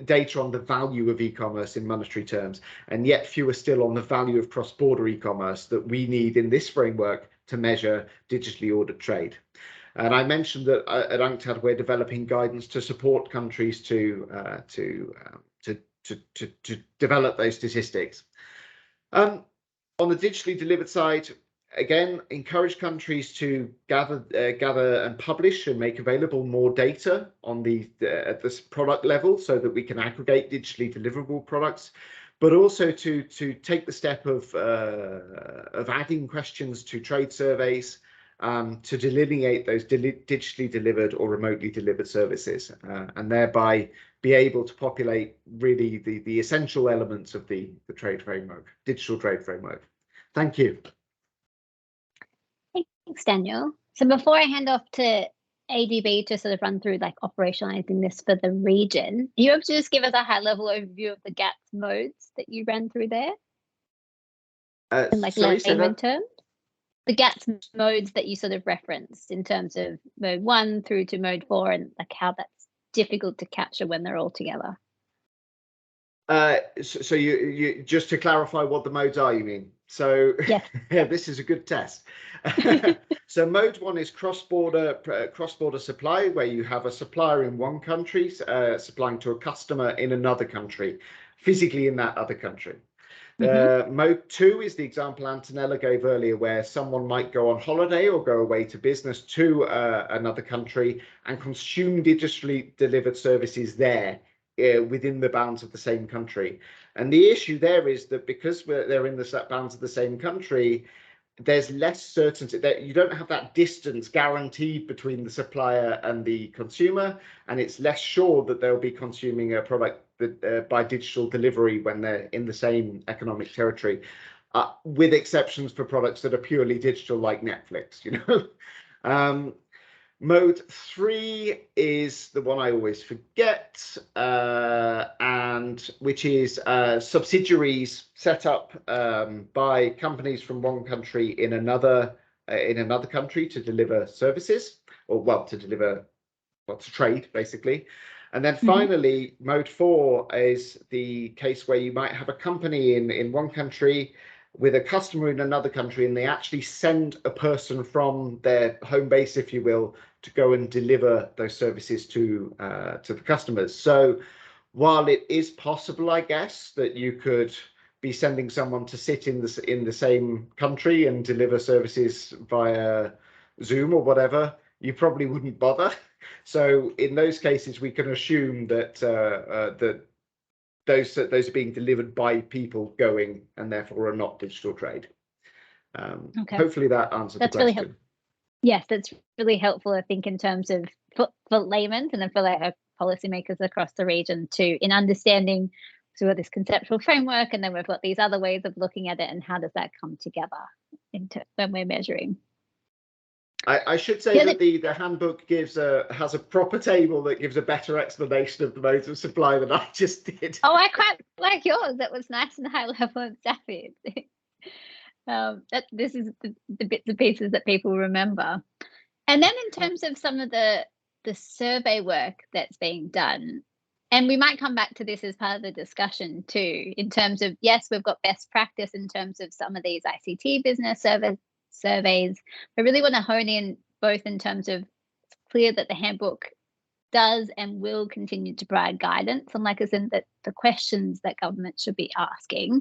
data on the value of e-commerce in monetary terms, and yet fewer still on the value of cross-border e-commerce that we need in this framework to measure digitally ordered trade. And I mentioned that at UNCTAD we're developing guidance to support countries to develop those statistics. On the digitally delivered side, again, encourage countries to gather and publish and make available more data on at this product level so that we can aggregate digitally deliverable products, but also to take the step of adding questions to trade surveys to delineate those digitally delivered or remotely delivered services, and thereby be able to populate really the essential elements of the trade framework, digital trade framework. Thank you. Thanks, Daniel. So before I hand off to ADB to sort of run through like operationalizing this for the region, are you able to just give us a high level overview of the GATS modes that you ran through there? In like layman terms? The GATS modes that you sort of referenced in terms of mode 1 through to mode 4 and like how that's difficult to capture when they're all together. So you just to clarify what the modes are, you mean? So yes. Yeah, this is a good test. So mode 1 is cross-border supply, where you have a supplier in one country supplying to a customer in another country, physically in that other country. Mode 2 is the example Antonella gave earlier, where someone might go on holiday or go away to business to another country and consume digitally delivered services there within the bounds of the same country. And the issue there is that because they're in the bounds of the same country, there's less certainty that you don't have that distance guaranteed between the supplier and the consumer, and it's less sure that they'll be consuming a product that, by digital delivery when they're in the same economic territory, with exceptions for products that are purely digital like Netflix, you know. Mode 3 is the one I always forget, and which is subsidiaries set up by companies from one country in another country to deliver services, or well, to trade basically. And then finally, mode 4 is the case where you might have a company in one country with a customer in another country, and they actually send a person from their home base, if you will, to go and deliver those services to the customers. So while it is possible, I guess, that you could be sending someone to sit in the same country and deliver services via Zoom or whatever, you probably wouldn't bother. So in those cases, we can assume that those are being delivered by people going, and therefore are not digital trade. Okay. Hopefully that answered the question. Really yes, that's really helpful, I think, in terms of for laymen and then for like policymakers across the region too, in understanding so we've got this conceptual framework, and then we've got these other ways of looking at it, and how does that come together when we're measuring. I should say that the handbook has a proper table that gives a better explanation of the modes of supply than I just did. Oh, I quite like yours. That was nice and high level and savvy. This is the bits and pieces that people remember. And then in terms of some of the survey work that's being done, and we might come back to this as part of the discussion too, in terms of, yes, we've got best practice in terms of some of these ICT business surveys. I really want to hone in both in terms of it's clear that the handbook does and will continue to provide guidance on, like, as in the questions that government should be asking.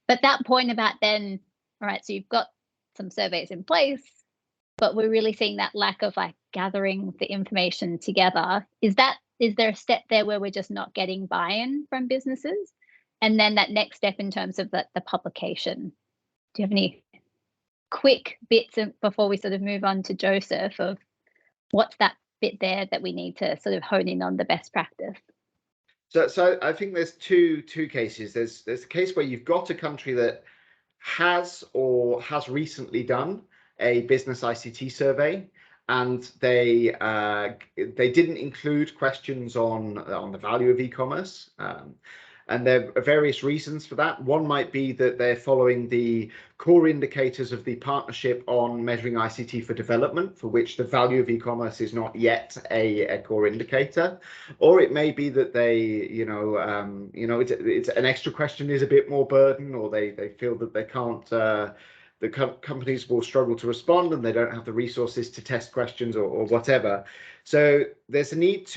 But that point about then, all right, so you've got some surveys in place, but we're really seeing that lack of like gathering the information together. Is there a step there where we're just not getting buy-in from businesses? And then that next step in terms of the publication. Do you have any quick bits before we sort of move on to Joseph of what's that bit there that we need to sort of hone in on the best practice? So I think there's two cases. There's a case where you've got a country that has recently done a business ICT survey, and they didn't include questions on the value of e-commerce. And there are various reasons for that. One might be that they're following the core indicators of the Partnership on Measuring ICT for Development, for which the value of e-commerce is not yet a core indicator. Or it may be that they, it's an extra question is a bit more burden, or they feel that they can't, the companies will struggle to respond and they don't have the resources to test questions or whatever. So there's a need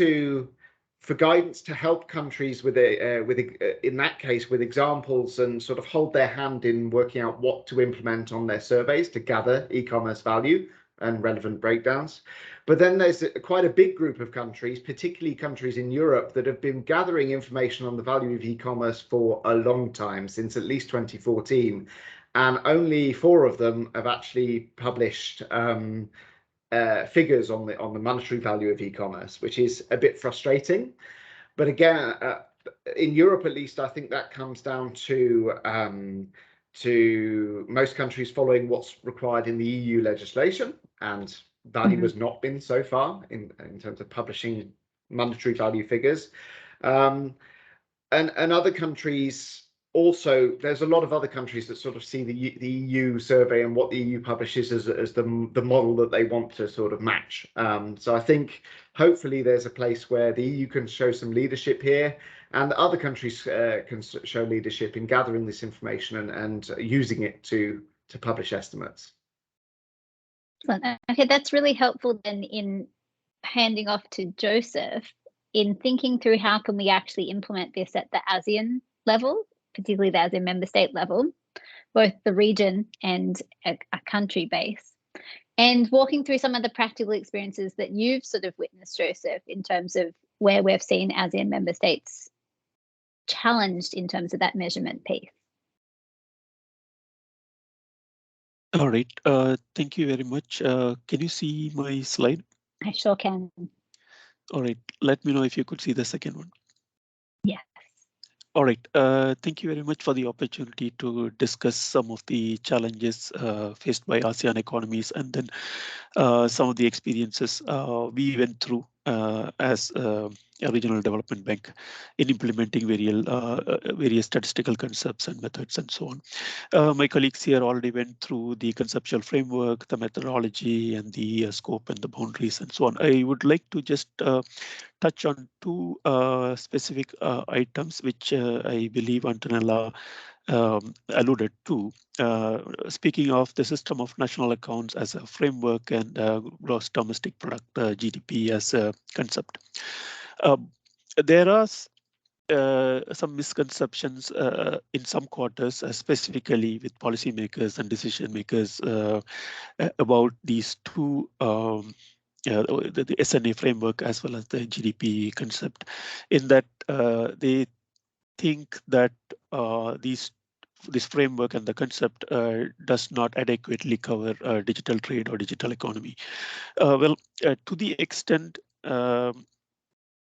for guidance to help countries with in that case with examples and sort of hold their hand in working out what to implement on their surveys to gather e-commerce value and relevant breakdowns. But then there's quite a big group of countries, particularly countries in Europe, that have been gathering information on the value of e-commerce for a long time, since at least 2014, and only 4 of them have actually published figures on the monetary value of e-commerce, which is a bit frustrating. But again, in Europe at least, I think that comes down to most countries following what's required in the EU legislation, and value has not been so far in terms of publishing monetary value figures. And other countries also, there's a lot of other countries that sort of see the EU survey and what the EU publishes as the model that they want to sort of match. So I think hopefully there's a place where the EU can show some leadership here, and other countries can show leadership in gathering this information and using it to publish estimates. Okay, that's really helpful then in handing off to Joseph in thinking through how can we actually implement this at the ASEAN level, particularly the ASEAN member state level, both the region and a country base, and walking through some of the practical experiences that you've sort of witnessed, Joseph, in terms of where we've seen ASEAN member states challenged in terms of that measurement piece. All right, thank you very much. Can you see my slide? I sure can. All right, let me know if you could see the second one. Yes. All right, thank you very much for the opportunity to discuss some of the challenges faced by ASEAN economies, and then some of the experiences we went through as a regional development bank in implementing various statistical concepts and methods and so on. My colleagues here already went through the conceptual framework, the methodology, and the scope and the boundaries and so on. I would like to just touch on 2 specific items which I believe Antonella alluded to. Speaking of the system of national accounts as a framework and gross domestic product GDP as a concept. There are some misconceptions in some quarters, specifically with policymakers and decision makers about these 2 the SNA framework as well as the GDP concept, in that they think that this framework and the concept does not adequately cover digital trade or digital economy. Well, to the extent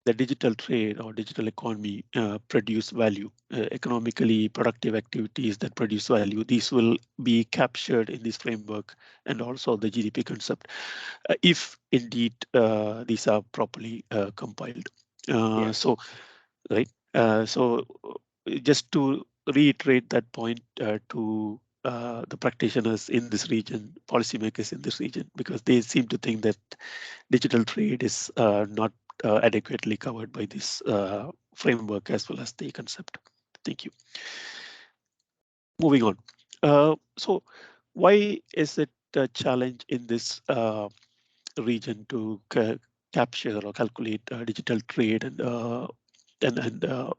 the digital trade or digital economy produce value, economically productive activities that produce value. These will be captured in this framework and also the GDP concept, if indeed these are properly compiled. Yes. So, right. So just to reiterate that point to the practitioners in this region, policymakers in this region, because they seem to think that digital trade is not adequately covered by this framework as well as the concept. Thank you. Moving on. So why is it a challenge in this region to capture or calculate digital trade and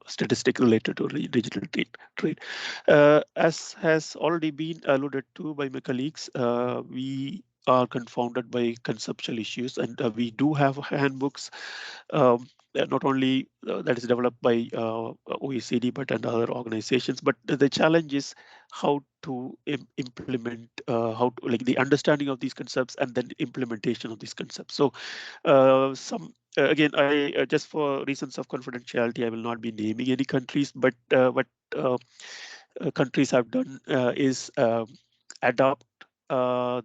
statistic related to digital trade? As has already been alluded to by my colleagues, we are confounded by conceptual issues, and we do have handbooks, not only that is developed by OECD but and other organizations. But the challenge is how to implement, how to, like, the understanding of these concepts and then implementation of these concepts. So again, I just for reasons of confidentiality, I will not be naming any countries, but what countries have done is adopt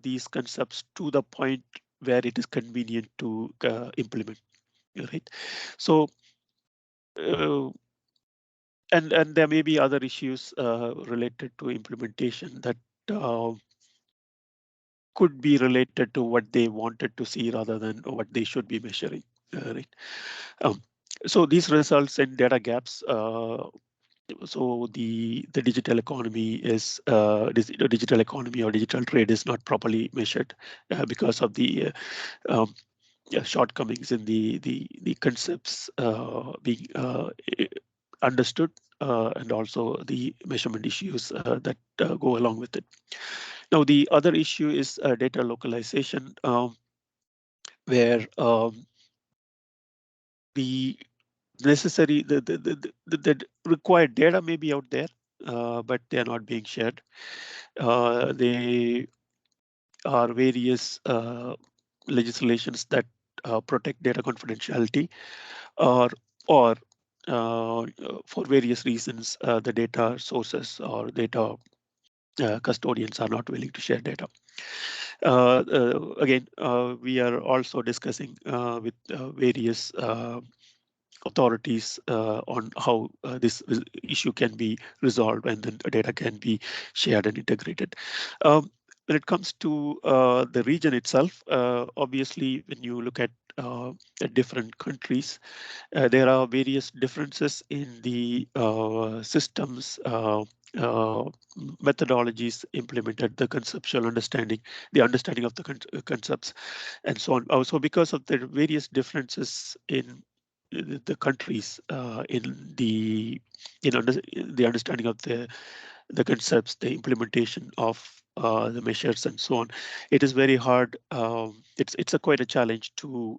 these concepts to the point where it is convenient to implement. Right. So and there may be other issues related to implementation that could be related to what they wanted to see rather than what they should be measuring. Right. So these results in data gaps. So the digital economy is digital economy or digital trade is not properly measured because of the shortcomings in the concepts being understood, and also the measurement issues that go along with it. Now, the other issue is data localization, where the necessary the required data may be out there, but they are not being shared. They are various legislations that protect data confidentiality, or for various reasons, the data sources or data custodians are not willing to share data. Again, we are also discussing with various authorities on how this issue can be resolved and then data can be shared and integrated. When it comes to the region itself, obviously, when you look at different countries, there are various differences in the systems, methodologies implemented, the conceptual understanding, the understanding of the concepts, and so on. Also, because of the various differences in the countries in the the understanding of the concepts, the implementation of the measures, and so on, it is very hard. It's a quite a challenge to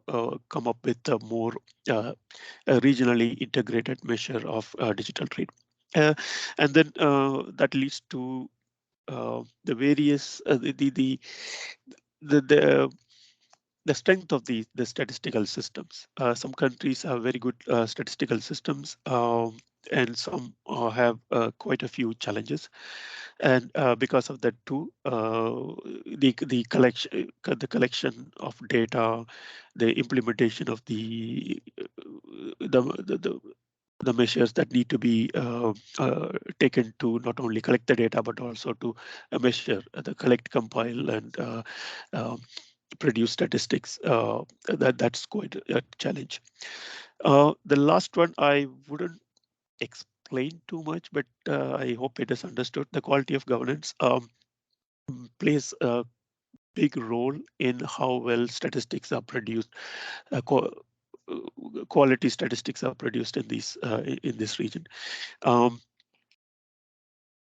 come up with a more a regionally integrated measure of digital trade, and then that leads to the various the the strength of the statistical systems. Some countries have very good statistical systems, and some have quite a few challenges. And because of that too, the collection of data, the implementation of the measures that need to be taken to not only collect the data but also to measure, the collect, compile, and produce statistics. That's quite a challenge. The last one I wouldn't explain too much, but I hope it is understood. The quality of governance plays a big role in how well statistics are produced. Quality statistics are produced in these in this region. Um,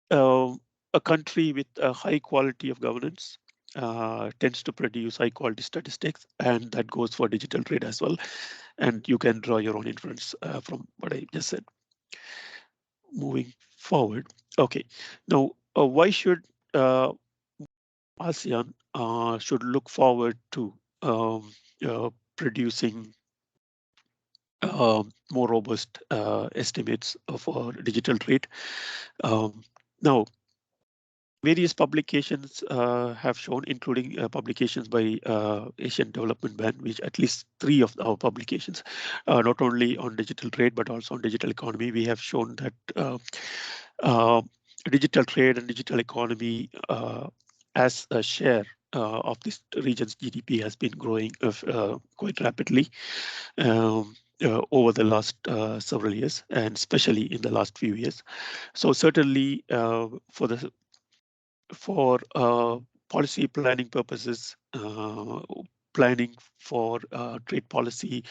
a country with a high quality of governance tends to produce high quality statistics, and that goes for digital trade as well. And you can draw your own inference from what I just said. Moving forward. Okay. Now, why should ASEAN should look forward to producing more robust estimates for digital trade. Now, various publications have shown, including publications by Asian Development Bank, which at least 3 of our publications, not only on digital trade, but also on digital economy, we have shown that digital trade and digital economy as a share of this region's GDP has been growing quite rapidly over the last several years, and especially in the last few years. So certainly for policy planning purposes, planning for trade policy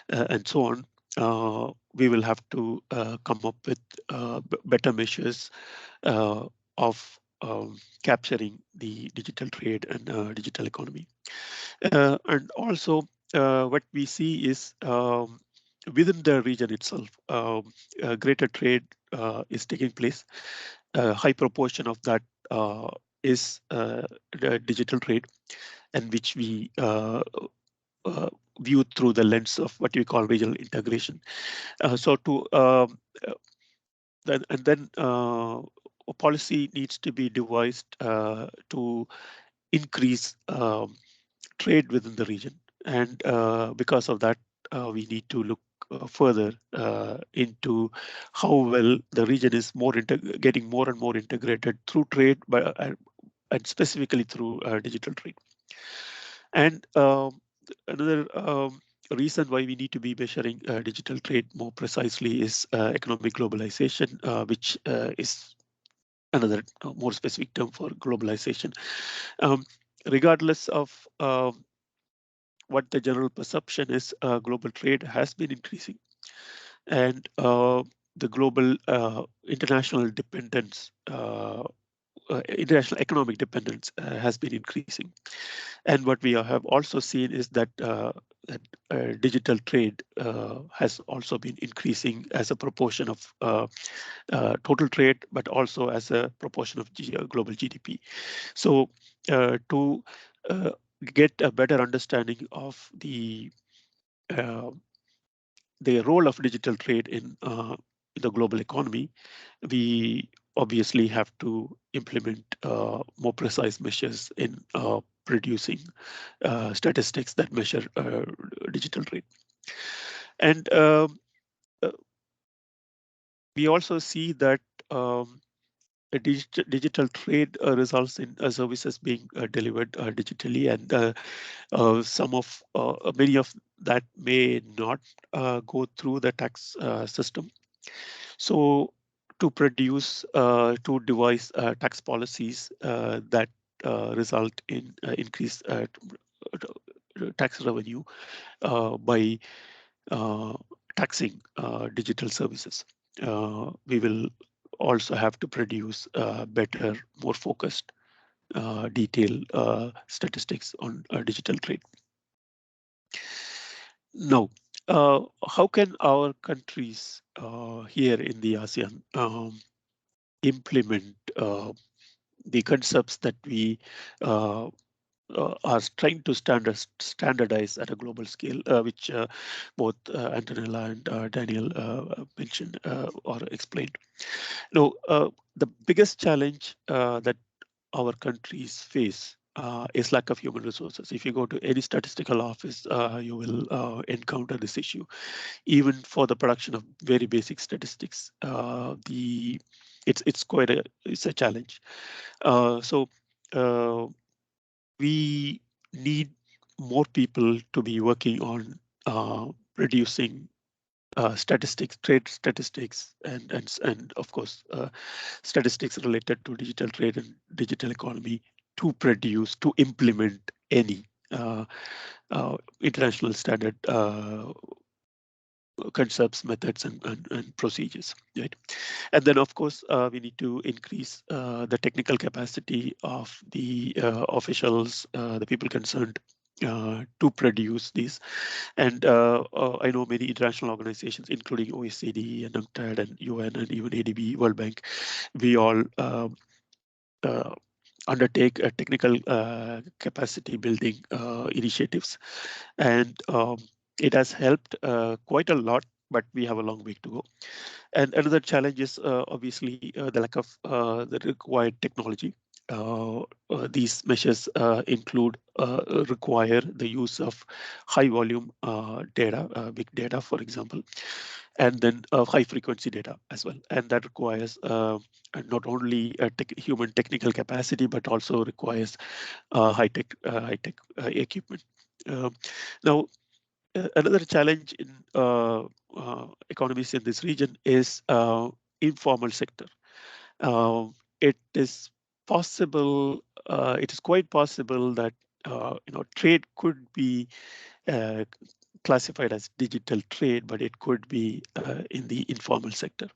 and so on, we will have to come up with better measures of capturing the digital trade and digital economy. And also what we see is within the region itself, greater trade is taking place. A high proportion of that is the digital trade, and which we view through the lens of what we call regional integration. So to then a policy needs to be devised to increase trade within the region, and because of that, we need to look further into how well the region is getting more and more integrated through trade, and specifically through digital trade. And another reason why we need to be measuring digital trade more precisely is economic globalization, which is another more specific term for globalization. Regardless of what the general perception is, global trade has been increasing, and the global international dependence, international economic dependence has been increasing. And what we have also seen is that digital trade has also been increasing as a proportion of total trade, but also as a proportion of global GDP. So to get a better understanding of the role of digital trade in the global economy, we obviously have to implement more precise measures in producing statistics that measure digital trade. And we also see that digital trade results in services being delivered digitally, and many of that may not go through the tax system. So to devise tax policies that result in increased tax revenue by taxing digital services, we will also have to produce better, more focused, detailed statistics on digital trade. Now, how can our countries here in the ASEAN implement the concepts that we are trying to standardize at a global scale, which both Antonella and Daniel mentioned or explained. Now, the biggest challenge that our countries face is lack of human resources. If you go to any statistical office, you will encounter this issue. Even for the production of very basic statistics, it's a challenge. So we need more people to be working on producing statistics, trade statistics, and of course statistics related to digital trade and digital economy to implement any international standard concepts, methods, and procedures, right? And then, of course, we need to increase the technical capacity of the officials, the people concerned, to produce these. And I know many international organizations, including OECD and UNCTAD and UN and even ADB, World Bank, we all undertake a technical capacity building initiatives. And it has helped quite a lot, but we have a long way to go. And another challenge is obviously the lack of the required technology. These measures require the use of high volume data, big data, for example, and then high frequency data as well. And that requires not only human technical capacity, but also requires high tech equipment. Now, another challenge in economies in this region is informal sector. It is possible. It is quite possible that trade could be classified as digital trade, but it could be in the informal sector.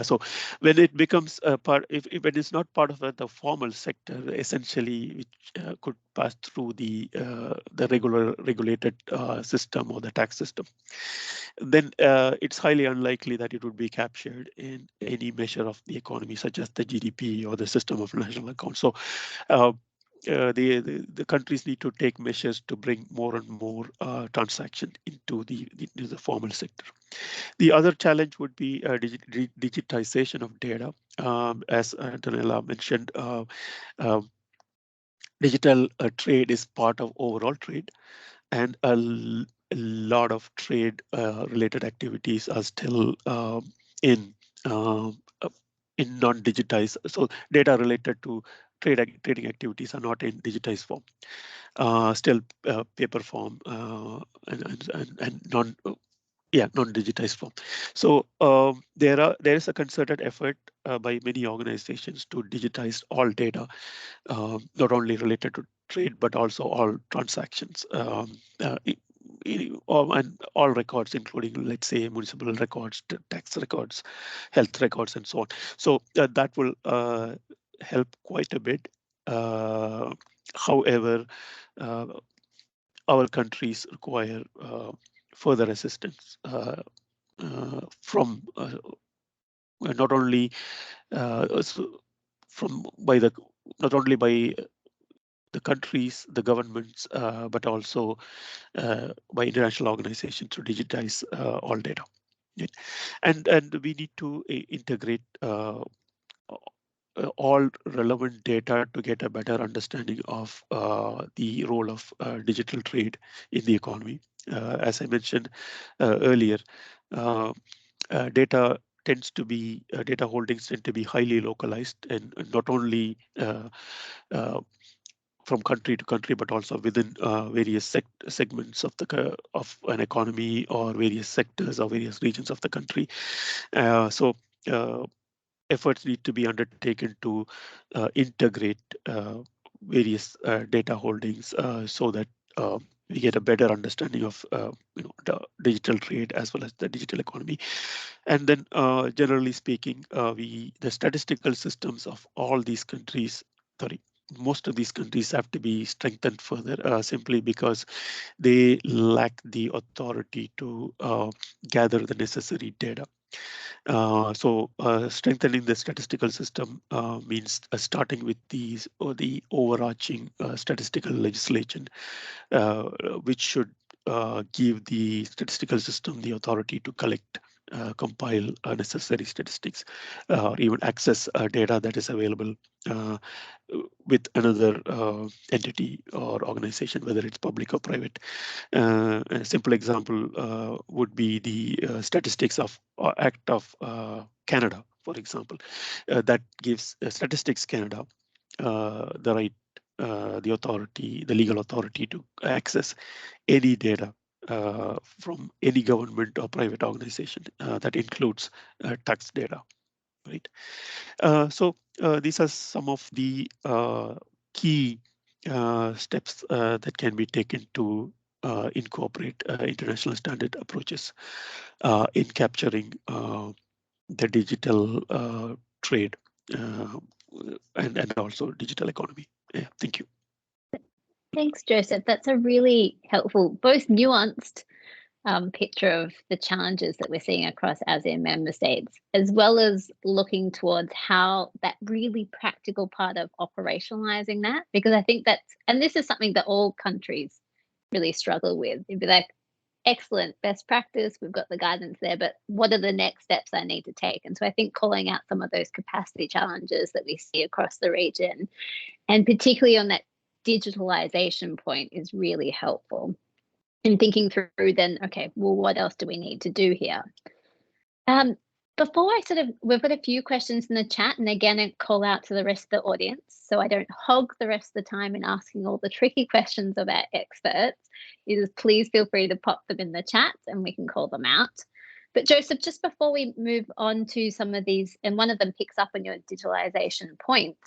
So when it becomes a part, if it is not part of the formal sector, essentially, which could pass through the regulated system or the tax system, then it's highly unlikely that it would be captured in any measure of the economy, such as the GDP or the system of national accounts. So the countries need to take measures to bring more and more transaction into the formal sector. The other challenge would be digitization of data. As Antonella mentioned, digital trade is part of overall trade, and a lot of trade related activities are still in non-digitized. So data related to trading activities are not in digitized form, still paper form and non-digitized form. So there is a concerted effort by many organizations to digitize all data, not only related to trade, but also all transactions. And all records, including, let's say, municipal records, tax records, health records, and so on. So that will help quite a bit. However, our countries require further assistance from not only not only by the countries, the governments, but also by international organizations to digitize all data. Right? And we need to integrate all relevant data to get a better understanding of the role of digital trade in the economy. As I mentioned earlier, data holdings tend to be highly localized, and not only from country to country, but also within various segments of an economy, or various sectors or various regions of the country. So efforts need to be undertaken to integrate various data holdings so that we get a better understanding of the digital trade as well as the digital economy. And then generally speaking, the statistical systems of all these countries, most of these countries have to be strengthened further, simply because they lack the authority to gather the necessary data. So strengthening the statistical system means starting with the overarching statistical legislation, which should give the statistical system the authority to collect, compile necessary statistics, or even access data that is available with another entity or organization, whether it's public or private. A simple example would be the statistics of Act of Canada, for example, that gives Statistics Canada the right, the authority, the legal authority to access any data from any government or private organization. That includes tax data, right? So these are some of the key steps that can be taken to incorporate international standard approaches in capturing the digital trade and also digital economy. Yeah, thank you. Thanks, Joseph. That's a really helpful, both nuanced picture of the challenges that we're seeing across ASEAN member states, as well as looking towards how that really practical part of operationalizing that, because I think that's, and this is something that all countries really struggle with. It'd be like excellent, best practice, we've got the guidance there, but what are the next steps I need to take? And so I think calling out some of those capacity challenges that we see across the region, and particularly on that digitalisation point, is really helpful. And thinking through then, okay, well, what else do we need to do here? Before we've got a few questions in the chat, and again, I call out to the rest of the audience, so I don't hog the rest of the time in asking all the tricky questions of our experts, is please feel free to pop them in the chat and we can call them out. But Joseph, just before we move on to some of these, and one of them picks up on your digitalisation point,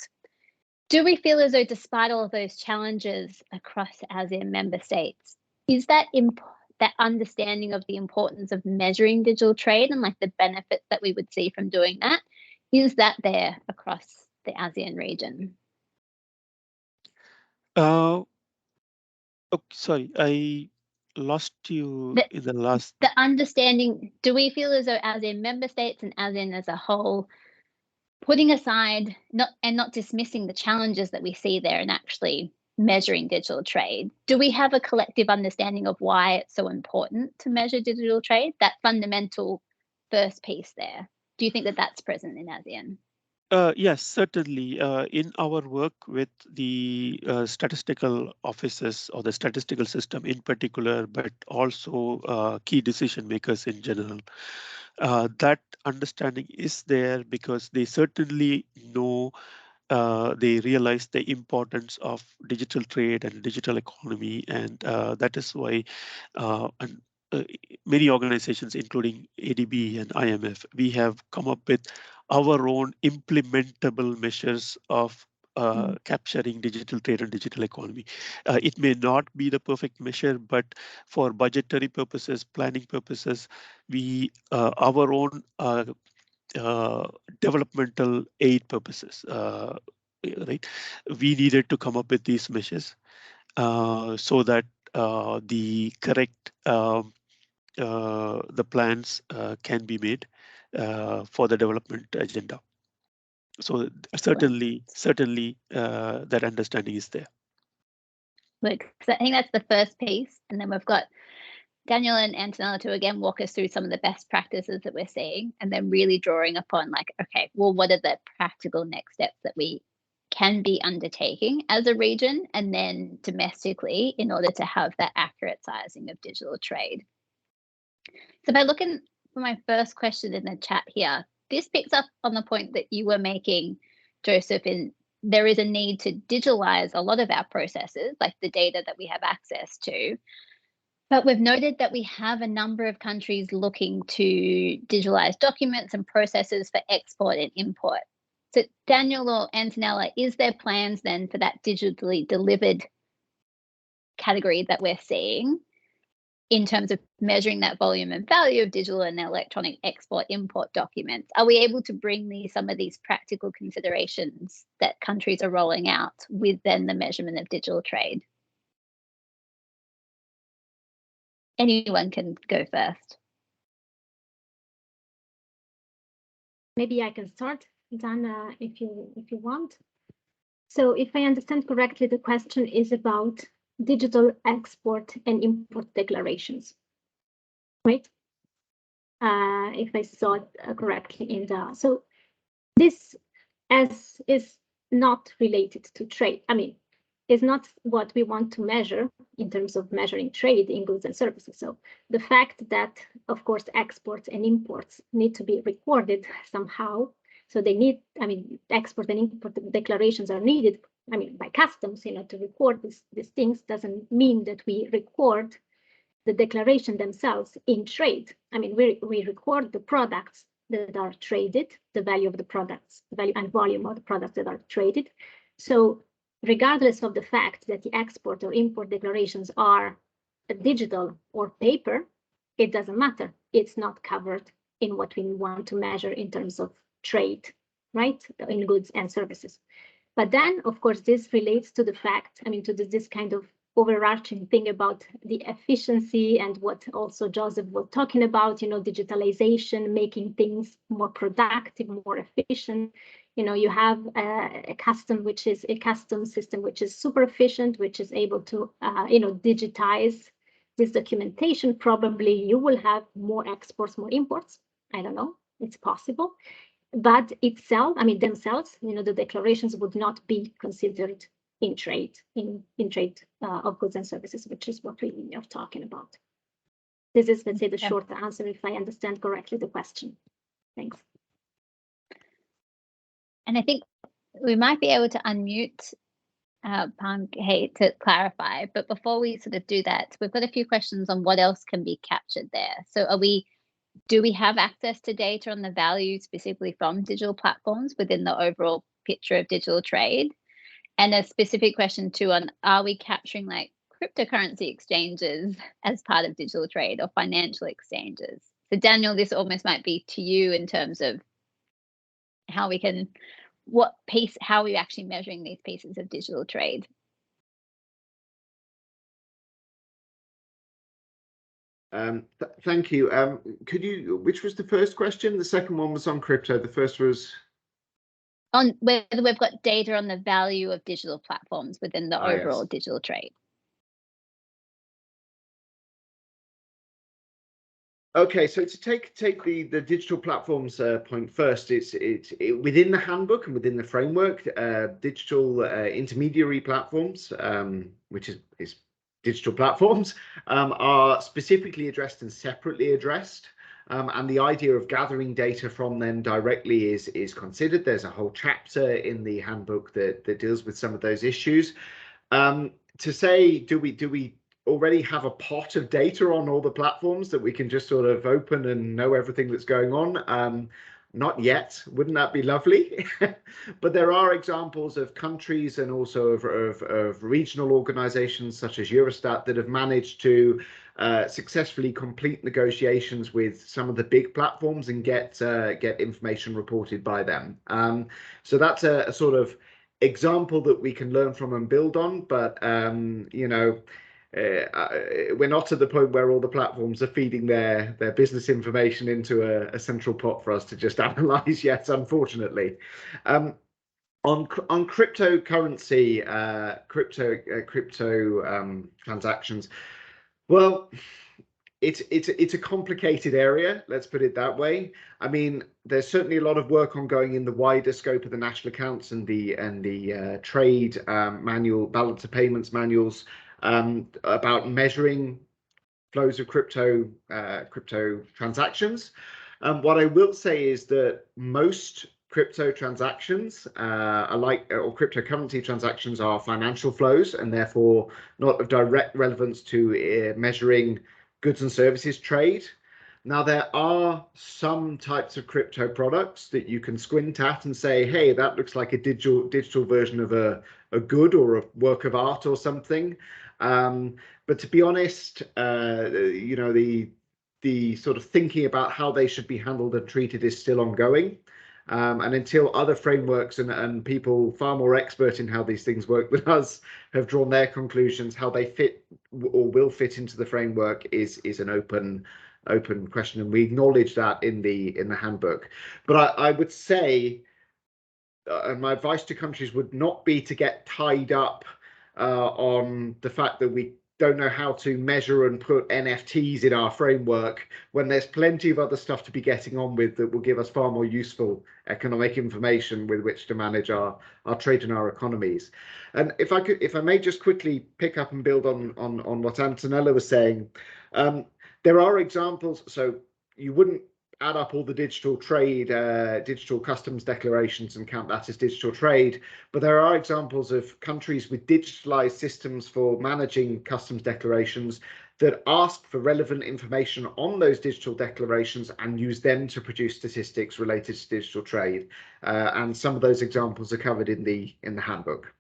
do we feel as though despite all of those challenges across ASEAN member states, is that understanding of the importance of measuring digital trade and like the benefits that we would see from doing that, is that there across the ASEAN region? Sorry, I lost you in the last. The understanding, do we feel as though ASEAN member states and ASEAN as a whole, putting aside not dismissing the challenges that we see there and actually measuring digital trade, do we have a collective understanding of why it's so important to measure digital trade? That fundamental first piece there. Do you think that that's present in ASEAN? Yes, certainly. In our work with the statistical offices or the statistical system in particular, but also key decision makers in general, that understanding is there because they certainly know, they realize the importance of digital trade and digital economy, and that is why many organizations, including ADB and IMF, we have come up with our own implementable measures of capturing digital trade and digital economy. It may not be the perfect measure, but for budgetary purposes, planning purposes, we our own developmental aid purposes, right? We needed to come up with these measures so that the correct the plans can be made for the development agenda. So certainly that understanding is there. Look, so I think that's the first piece, and then we've got Daniel and Antonella to again walk us through some of the best practices that we're seeing, and then really drawing upon like, okay, well, what are the practical next steps that we can be undertaking as a region and then domestically in order to have that accurate sizing of digital trade. So by looking for my first question in the chat here, this picks up on the point that you were making, Joseph, in there is a need to digitalize a lot of our processes, like the data that we have access to. But we've noted that we have a number of countries looking to digitalize documents and processes for export and import. So Daniel or Antonella, is there plans then for that digitally delivered category that we're seeing in terms of measuring that volume and value of digital and electronic export import documents? Are we able to bring some of these practical considerations that countries are rolling out with then the measurement of digital trade? Anyone can go first. Maybe I can start, Dana, if you want. So if I understand correctly, the question is about digital export and import declarations, right? If I saw it correctly in the, so this is not related to trade. I mean, is not what we want to measure in terms of measuring trade in goods and services. So the fact that, of course, exports and imports need to be recorded somehow. So they need, I mean, export and import declarations are needed, I mean, by customs, you know, to record these things doesn't mean that we record the declaration themselves in trade. I mean, we record the products that are traded, the value of the products, the value and volume of the products that are traded. So regardless of the fact that the export or import declarations are digital or paper, it doesn't matter. It's not covered in what we want to measure in terms of trade, right, in goods and services. But then, of course, this relates to the fact, I mean, to this kind of overarching thing about the efficiency and what also Joseph was talking about, you know, digitalization, making things more productive, more efficient. You know, you have a custom system which is super efficient, which is able to, you know, digitize this documentation, probably you will have more exports, more imports. I don't know, it's possible. But itself, I mean, themselves, the declarations would not be considered in trade, in trade of goods and services, which is what we are talking about. This is, let's say, the short answer, if I understand correctly the question. Thanks. And I think we might be able to unmute Pankaj to clarify, but before we sort of do that, we've got a few questions on what else can be captured there. So do we have access to data on the value specifically from digital platforms within the overall picture of digital trade? And a specific question too on, are we capturing like cryptocurrency exchanges as part of digital trade or financial exchanges? So Daniel, this almost might be to you in terms of how we can, how are we actually measuring these pieces of digital trade? Thank you. Which was the first question? The second one was on crypto. The first was on whether we've got data on the value of digital platforms within the overall digital trade. Okay, so to take the digital platforms point first, it's within the handbook and within the framework, digital intermediary platforms, which is digital platforms, are specifically addressed and separately addressed. And the idea of gathering data from them directly is considered. There's a whole chapter in the handbook that deals with some of those issues. To say, do we already have a pot of data on all the platforms that we can just sort of open and know everything that's going on? Not yet. Wouldn't that be lovely? But there are examples of countries and also of regional organizations such as Eurostat that have managed to successfully complete negotiations with some of the big platforms and get information reported by them. So that's a sort of example that we can learn from and build on. But we're not at the point where all the platforms are feeding their business information into a central pot for us to just analyze yet, unfortunately. On cryptocurrency, crypto transactions, well, it's a complicated area, let's put it that way. I mean, there's certainly a lot of work ongoing in the wider scope of the national accounts and the trade manual, balance of payments manuals, about measuring flows of crypto transactions. What I will say is that most crypto transactions or cryptocurrency transactions are financial flows and therefore not of direct relevance to measuring goods and services trade. Now, there are some types of crypto products that you can squint at and say, hey, that looks like a digital version of a good or a work of art or something. But to be honest, the sort of thinking about how they should be handled and treated is still ongoing. And until other frameworks and people far more expert in how these things work than us have drawn their conclusions, how they fit or will fit into the framework is an open question, and we acknowledge that in the handbook. But I would say, and my advice to countries would not be to get tied up on the fact that we don't know how to measure and put NFTs in our framework when there's plenty of other stuff to be getting on with that will give us far more useful economic information with which to manage our trade and our economies. And if I may just quickly pick up and build on what Antonella was saying, there are examples. So you wouldn't add up all the digital trade, digital customs declarations and count that as digital trade. But there are examples of countries with digitalized systems for managing customs declarations that ask for relevant information on those digital declarations and use them to produce statistics related to digital trade. And some of those examples are covered in the handbook.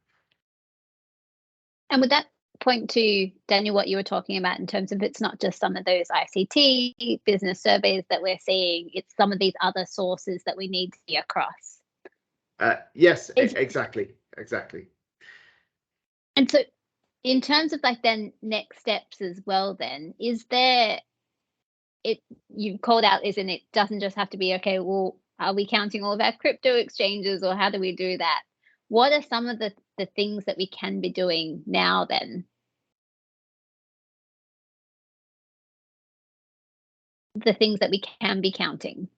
And would that point to, Daniel, what you were talking about in terms of it's not just some of those ICT business surveys that we're seeing, it's some of these other sources that we need to be across? Yes, exactly. And so in terms of like then next steps as well, then is there, you've called out, isn't it, doesn't just have to be, okay, well, are we counting all of our crypto exchanges or how do we do that? What are some of the things that we can be doing now then? the things that we can be counting.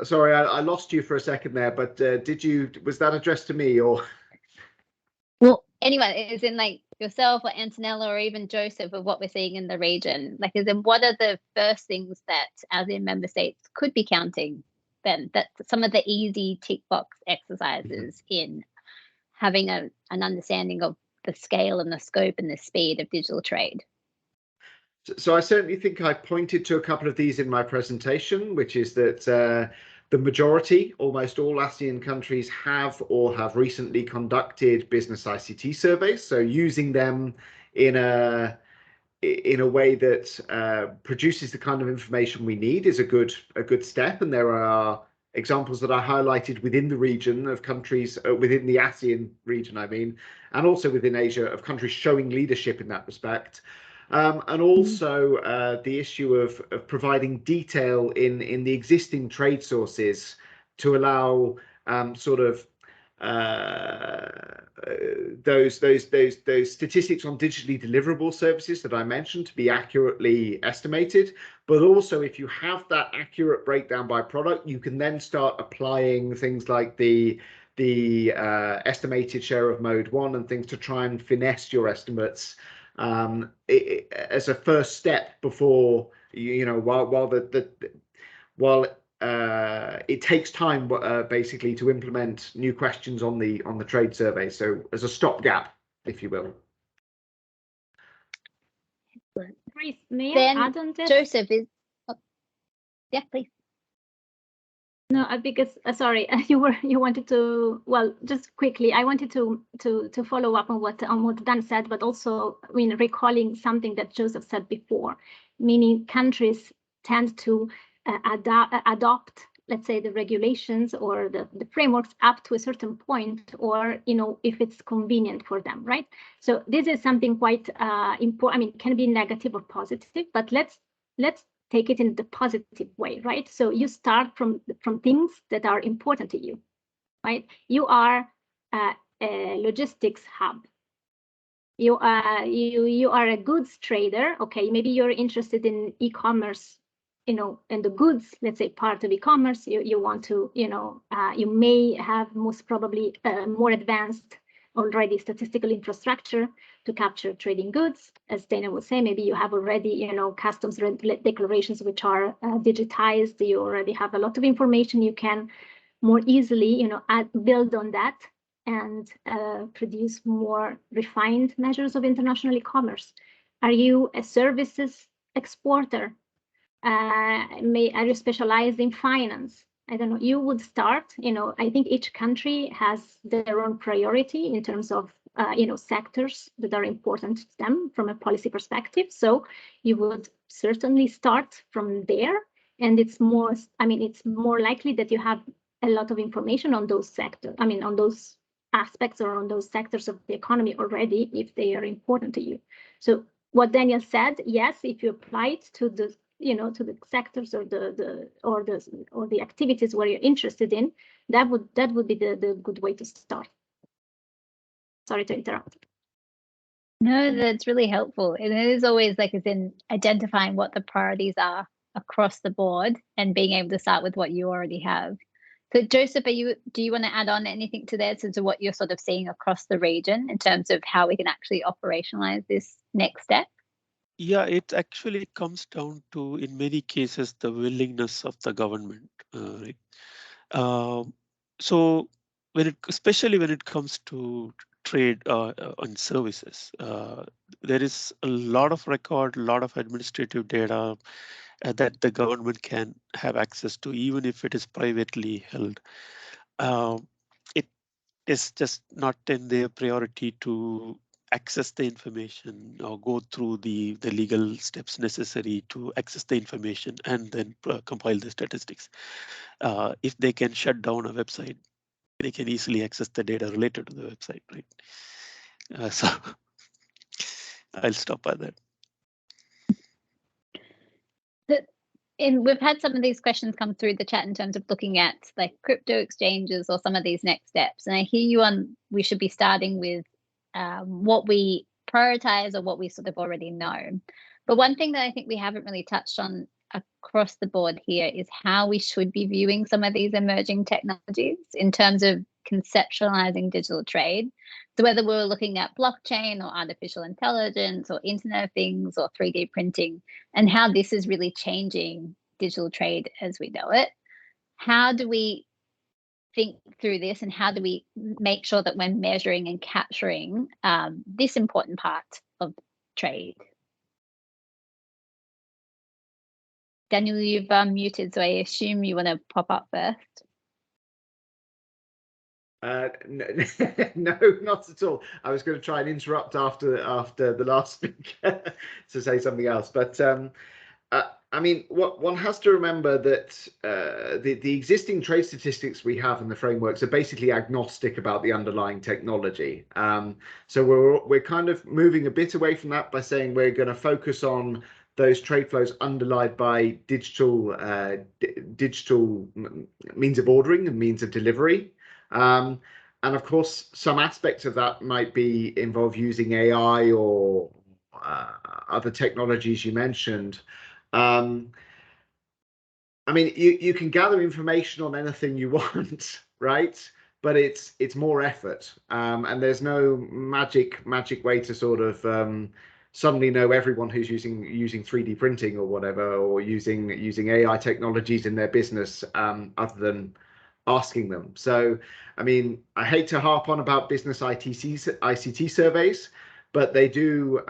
Sorry, I lost you for a second there, but was that addressed to me or? Well, anyone, is in like yourself or Antonella or even Joseph, of what we're seeing in the region? Like, is in what are the first things that ASEAN member states could be counting then? That some of the easy tick box exercises in having an understanding of the scale and the scope and the speed of digital trade. So I certainly think I pointed to a couple of these in my presentation, which is that the majority, almost all ASEAN countries have or have recently conducted business ICT surveys. So using them in a way that produces the kind of information we need is a good step. And there are examples that I highlighted within the region of countries, within the ASEAN region, I mean, and also within Asia, of countries showing leadership in that respect. And also the issue of providing detail in the existing trade sources to allow sort of those statistics on digitally deliverable services that I mentioned to be accurately estimated. But also, if you have that accurate breakdown by product, you can then start applying things like the estimated share of mode 1 and things to try and finesse your estimates as a first step before while it takes time basically to implement new questions on the trade survey. So as a stopgap, if you will. Grace, may I add on this? Joseph is. Oh, yeah, please. No, because sorry, you wanted to, well, just quickly, I wanted to follow up on what Dan said, but also, I mean, recalling something that Joseph said before, meaning countries tend to adopt, let's say, the regulations or the frameworks up to a certain point, or if it's convenient for them, right? So this is something quite important. I mean, it can be negative or positive, but let's take it in the positive way, right? So you start from things that are important to you, right? You are a logistics hub. You are a goods trader. Okay, maybe you're interested in e-commerce, and the goods, let's say, part of e-commerce. You want to, you may have most probably more advanced already statistical infrastructure to capture trading goods. As Dana was saying, maybe you have already, customs declarations which are digitized. You already have a lot of information. You can more easily, build on that and produce more refined measures of international e-commerce. Are you a services exporter? Are you specialized in finance? I don't know, you would start, I think each country has their own priority in terms of, sectors that are important to them from a policy perspective. So you would certainly start from there. And it's more likely that you have a lot of information on those sectors, on those aspects or on those sectors of the economy already, if they are important to you. So what Daniel said, yes, if you apply it to the to the sectors or the activities where you're interested in, that would be the good way to start. Sorry to interrupt. No, that's really helpful. And it is always like, as in identifying what the priorities are across the board and being able to start with what you already have. So Joseph, do you want to add on anything to this as to what you're sort of seeing across the region in terms of how we can actually operationalize this next step? Yeah, it actually comes down to, in many cases, the willingness of the government. Right? So especially when it comes to trade and services, there is a lot of record, a lot of administrative data that the government can have access to, even if it is privately held. It is just not in their priority to access the information or go through the legal steps necessary to access the information and then compile the statistics. If they can shut down a website, they can easily access the data related to the website, right? So I'll stop at that. And we've had some of these questions come through the chat in terms of looking at like crypto exchanges or some of these next steps. And I hear you on, we should be starting with what we prioritize or what we sort of already know. But one thing that I think we haven't really touched on across the board here is how we should be viewing some of these emerging technologies in terms of conceptualizing digital trade. So whether we're looking at blockchain or artificial intelligence or Internet of Things or 3D printing, and how this is really changing digital trade as we know it, how do we think through this, and how do we make sure that we're measuring and capturing this important part of trade? Daniel, you've muted, so I assume you want to pop up first. No, not at all. I was going to try and interrupt after the last speaker to say something else, but I mean, what one has to remember that the existing trade statistics we have in the frameworks are basically agnostic about the underlying technology. So we're kind of moving a bit away from that by saying we're going to focus on those trade flows underlined by digital means of ordering and means of delivery. And of course, some aspects of that might involve using AI or other technologies you mentioned. I mean, you can gather information on anything you want, right? But it's more effort, and there's no magic way to sort of suddenly know everyone who's using 3D printing or whatever, or using AI technologies in their business, other than asking them. So, I mean, I hate to harp on about business ICT surveys, but they do.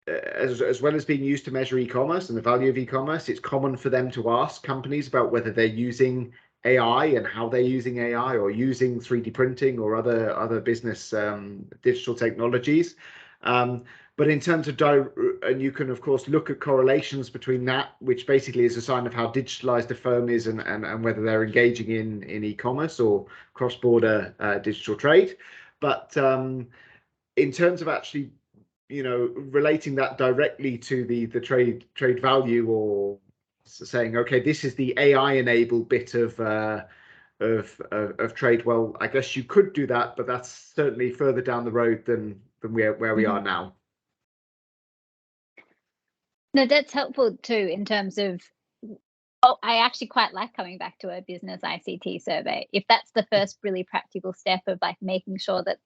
As well as being used to measure e-commerce and the value of e-commerce, it's common for them to ask companies about whether they're using AI and how they're using AI, or using 3D printing or other business digital technologies. But in terms of and you can of course look at correlations between that, which basically is a sign of how digitalized a firm is and whether they're engaging in e-commerce or cross-border digital trade. But in terms of actually, you know, relating that directly to the trade value, or saying, okay, this is the AI enabled bit of trade. Well, I guess you could do that, but that's certainly further down the road than where we are now. No, that's helpful too in terms of. I actually quite like coming back to a business ICT survey. If that's the first really practical step of like making sure that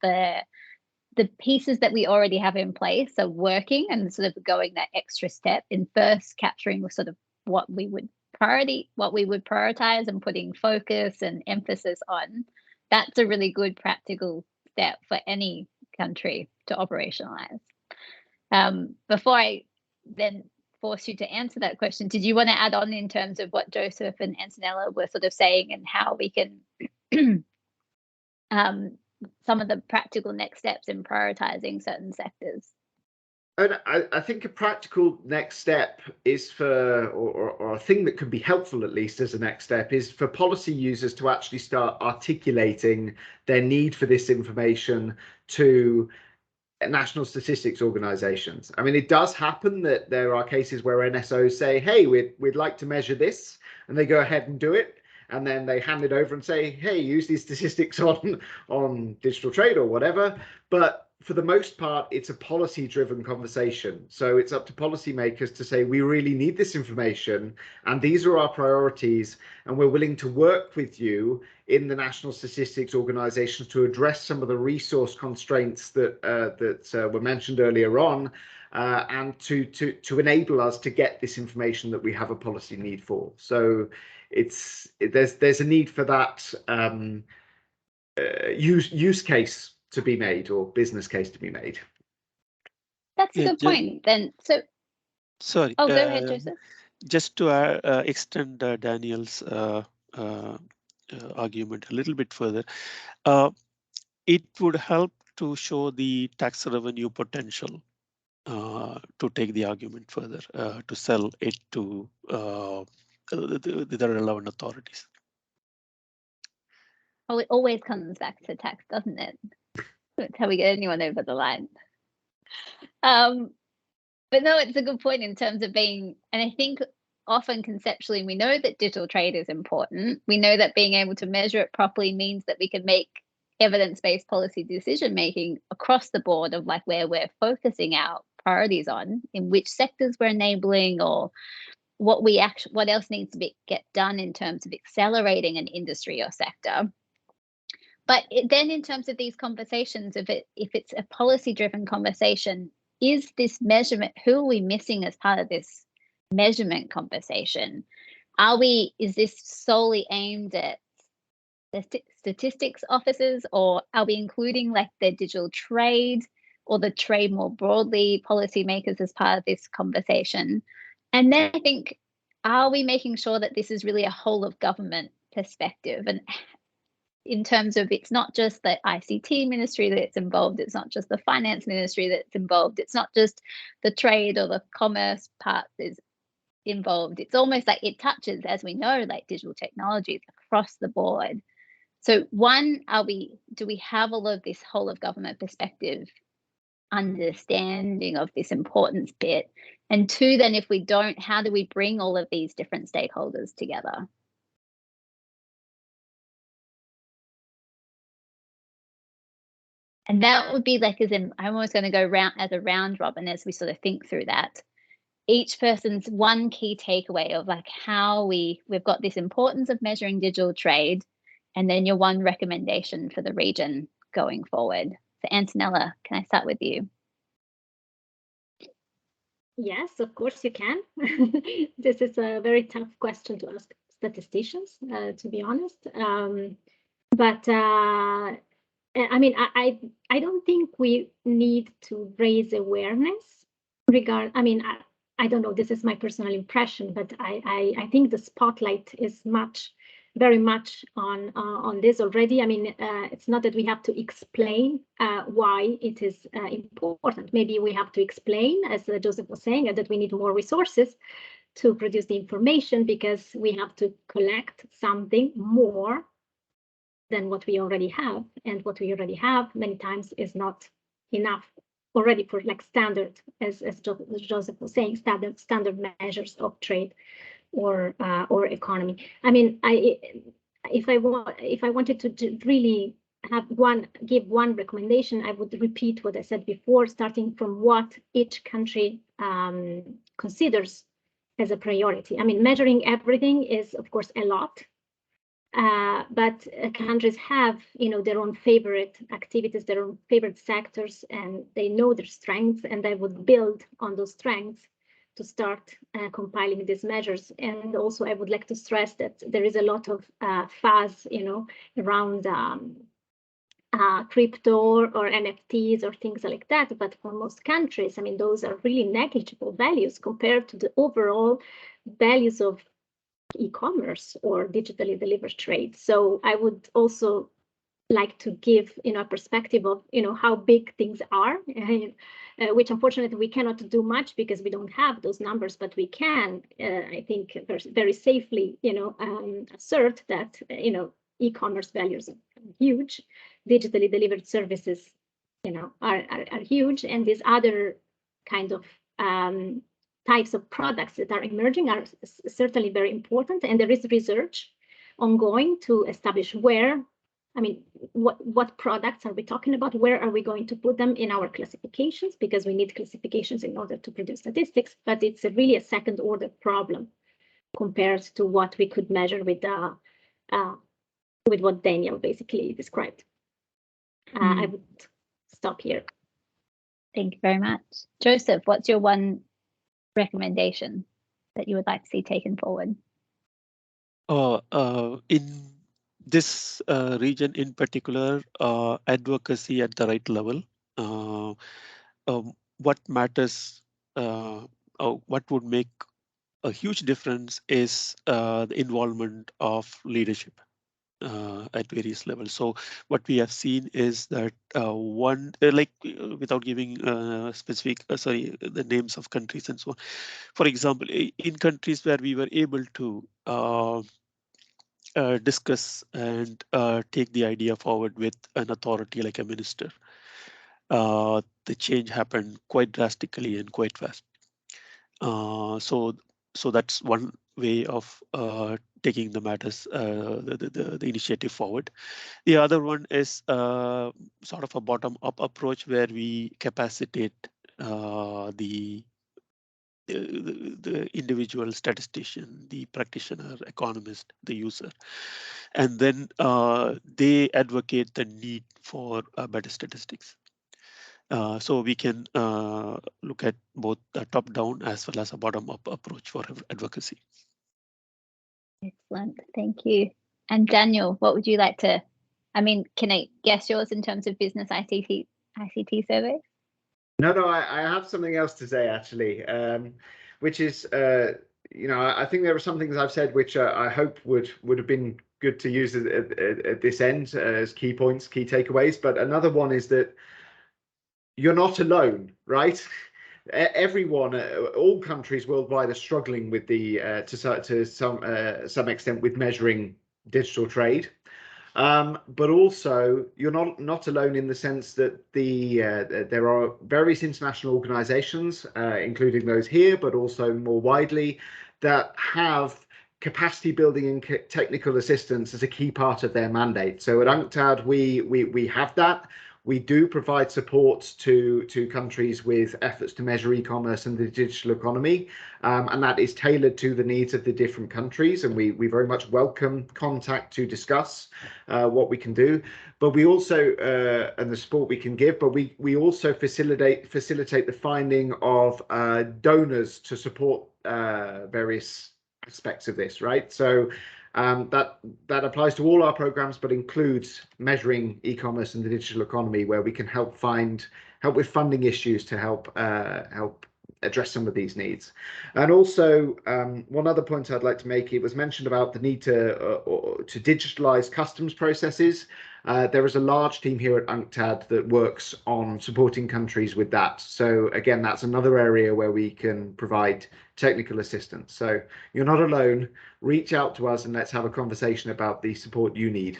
the pieces that we already have in place are working, and sort of going that extra step in first capturing sort of what we would prioritize and putting focus and emphasis on, that's a really good practical step for any country to operationalize. Before I then force you to answer that question, did you want to add on in terms of what Joseph and Antonella were sort of saying, and how we can some of the practical next steps in prioritizing certain sectors? And I think a practical next step is or a thing that could be helpful, at least as a next step, is for policy users to actually start articulating their need for this information to national statistics organizations. I mean, it does happen that there are cases where NSOs say, hey, we'd like to measure this, and they go ahead and do it. And then they hand it over and say, hey, use these statistics on digital trade or whatever. But for the most part, it's a policy-driven conversation. So it's up to policymakers to say, we really need this information, and these are our priorities, and we're willing to work with you in the national statistics organizations to address some of the resource constraints that were mentioned earlier on, and to enable us to get this information that we have a policy need for. So there's a need for that use case to be made, or business case to be made. That's a good point. Then, sorry. Oh, go ahead, Joseph. Just to extend Daniel's argument a little bit further, it would help to show the tax revenue potential to take the argument further, to sell it to the relevant authorities. Well, it always comes back to tax, doesn't it? That's how we get anyone over the line. But no, it's a good point in terms of being, and I think often conceptually we know that digital trade is important. We know that being able to measure it properly means that we can make evidence-based policy decision making across the board of like where we're focusing our priorities on, in which sectors we're enabling, or what else needs to get done in terms of accelerating an industry or sector. But then in terms of these conversations, if it's a policy-driven conversation, is this measurement, who are we missing as part of this measurement conversation? Is this solely aimed at the statistics officers, or are we including like the digital trade or the trade more broadly, policymakers as part of this conversation? And then I think, are we making sure that this is really a whole of government perspective? And in terms of, it's not just the ICT ministry that's involved, it's not just the finance ministry that's involved, it's not just the trade or the commerce part is involved. It's almost like it touches, as we know, like digital technologies across the board. So one, do we have all of this whole of government perspective understanding of this importance bit? And two, then if we don't, how do we bring all of these different stakeholders together? And that would be like, I'm almost going to go as a round robin as we sort of think through that. Each person's one key takeaway of like how we've got this importance of measuring digital trade, and then your one recommendation for the region going forward. So Antonella, can I start with you? Yes, of course you can. This is a very tough question to ask statisticians, to be honest. But I mean, I don't think we need to raise awareness I mean, I don't know, this is my personal impression, but I think the spotlight is very much on this already. I mean, it's not that we have to explain why it is important. Maybe we have to explain, as Joseph was saying, that we need more resources to produce the information, because we have to collect something more than what we already have, and what we already have many times is not enough already for like standard, as Joseph was saying, standard measures of trade or economy. I mean, if I wanted to really give one recommendation, I would repeat what I said before, starting from what each country considers as a priority. I mean, measuring everything is of course a lot. But countries have, their own favorite activities, their own favorite sectors, and they know their strengths, and they would build on those strengths to start compiling these measures. And also, I would like to stress that there is a lot of fuzz, around crypto or NFTs or things like that. But for most countries, I mean, those are really negligible values compared to the overall values of e-commerce or digitally delivered trade. So I would also like to give, a perspective of, how big things are, which unfortunately we cannot do much because we don't have those numbers, but we can, I think, very safely, assert that, e-commerce values are huge, digitally delivered services, are huge, and these other kind of types of products that are emerging are certainly very important, and there is research ongoing to establish where, I mean, what products are we talking about? Where are we going to put them in our classifications? Because we need classifications in order to produce statistics, but it's really a second order problem compared to what we could measure with what Daniel basically described. I would stop here. Thank you very much. Joseph, what's your one recommendation that you would like to see taken forward? In this region in particular, advocacy at the right level, what matters, what would make a huge difference is the involvement of leadership at various levels. So what we have seen is that without giving specific, the names of countries and so on. For example, in countries where we were able to discuss and take the idea forward with an authority like a minister, the change happened quite drastically and quite fast. So that's one way of taking the matters, the initiative forward. The other one is sort of a bottom-up approach where we capacitate the the individual statistician, the practitioner, economist, the user, and then they advocate the need for better statistics. So we can look at both the top-down as well as a bottom-up approach for advocacy. Excellent, thank you. And Daniel, what would you like to, I mean, can I guess yours in terms of business ICT surveys? No, I have something else to say actually, which is, you know, I think there are some things I've said which I hope would have been good to use at this end as key points, key takeaways. But another one is that you're not alone, right? Everyone, all countries worldwide are struggling with the to some extent with measuring digital trade. But also you're not alone in the sense that there are various international organizations, including those here, but also more widely, that have capacity building and technical assistance as a key part of their mandate. So at UNCTAD, we have that. We do provide support to countries with efforts to measure e-commerce and the digital economy, and that is tailored to the needs of the different countries. And we very much welcome contact to discuss what we can do. But we also and the support we can give. But we also facilitate the finding of donors to support various aspects of this, right? So that applies to all our programs, but includes measuring e-commerce and the digital economy, where we can help with funding issues to help address some of these needs. And also, one other point I'd like to make, it was mentioned about the need to digitalize customs processes. There is a large team here at UNCTAD that works on supporting countries with that. So again, that's another area where we can provide technical assistance. So you're not alone. Reach out to us and let's have a conversation about the support you need.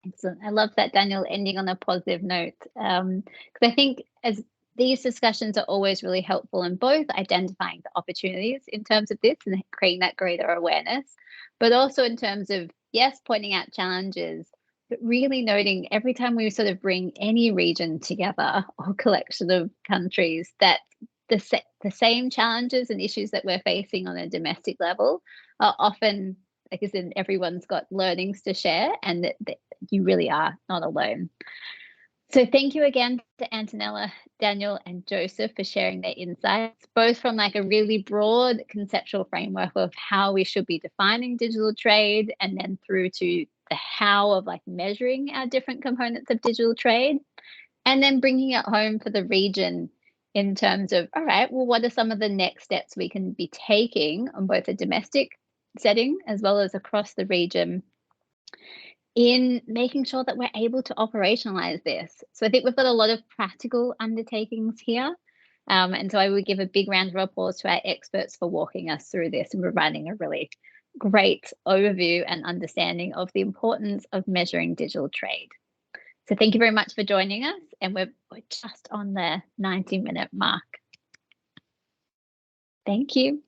Excellent. I love that, Daniel, ending on a positive note, because I think as these discussions are always really helpful in both identifying the opportunities in terms of this and creating that greater awareness, but also in terms of, yes, pointing out challenges, but really noting every time we sort of bring any region together or collection of countries, that the same challenges and issues that we're facing on a domestic level are often, like I said, everyone's got learnings to share, and that you really are not alone. So thank you again to Antonella, Daniel, and Joseph for sharing their insights, both from like a really broad conceptual framework of how we should be defining digital trade, and then through to the how of like measuring our different components of digital trade, and then bringing it home for the region in terms of, all right, well, what are some of the next steps we can be taking on both a domestic setting as well as across the region in making sure that we're able to operationalize this. So I think we've got a lot of practical undertakings here. And so I would give a big round of applause to our experts for walking us through this and providing a really great overview and understanding of the importance of measuring digital trade. So thank you very much for joining us, and we're just on the 90-minute mark. Thank you.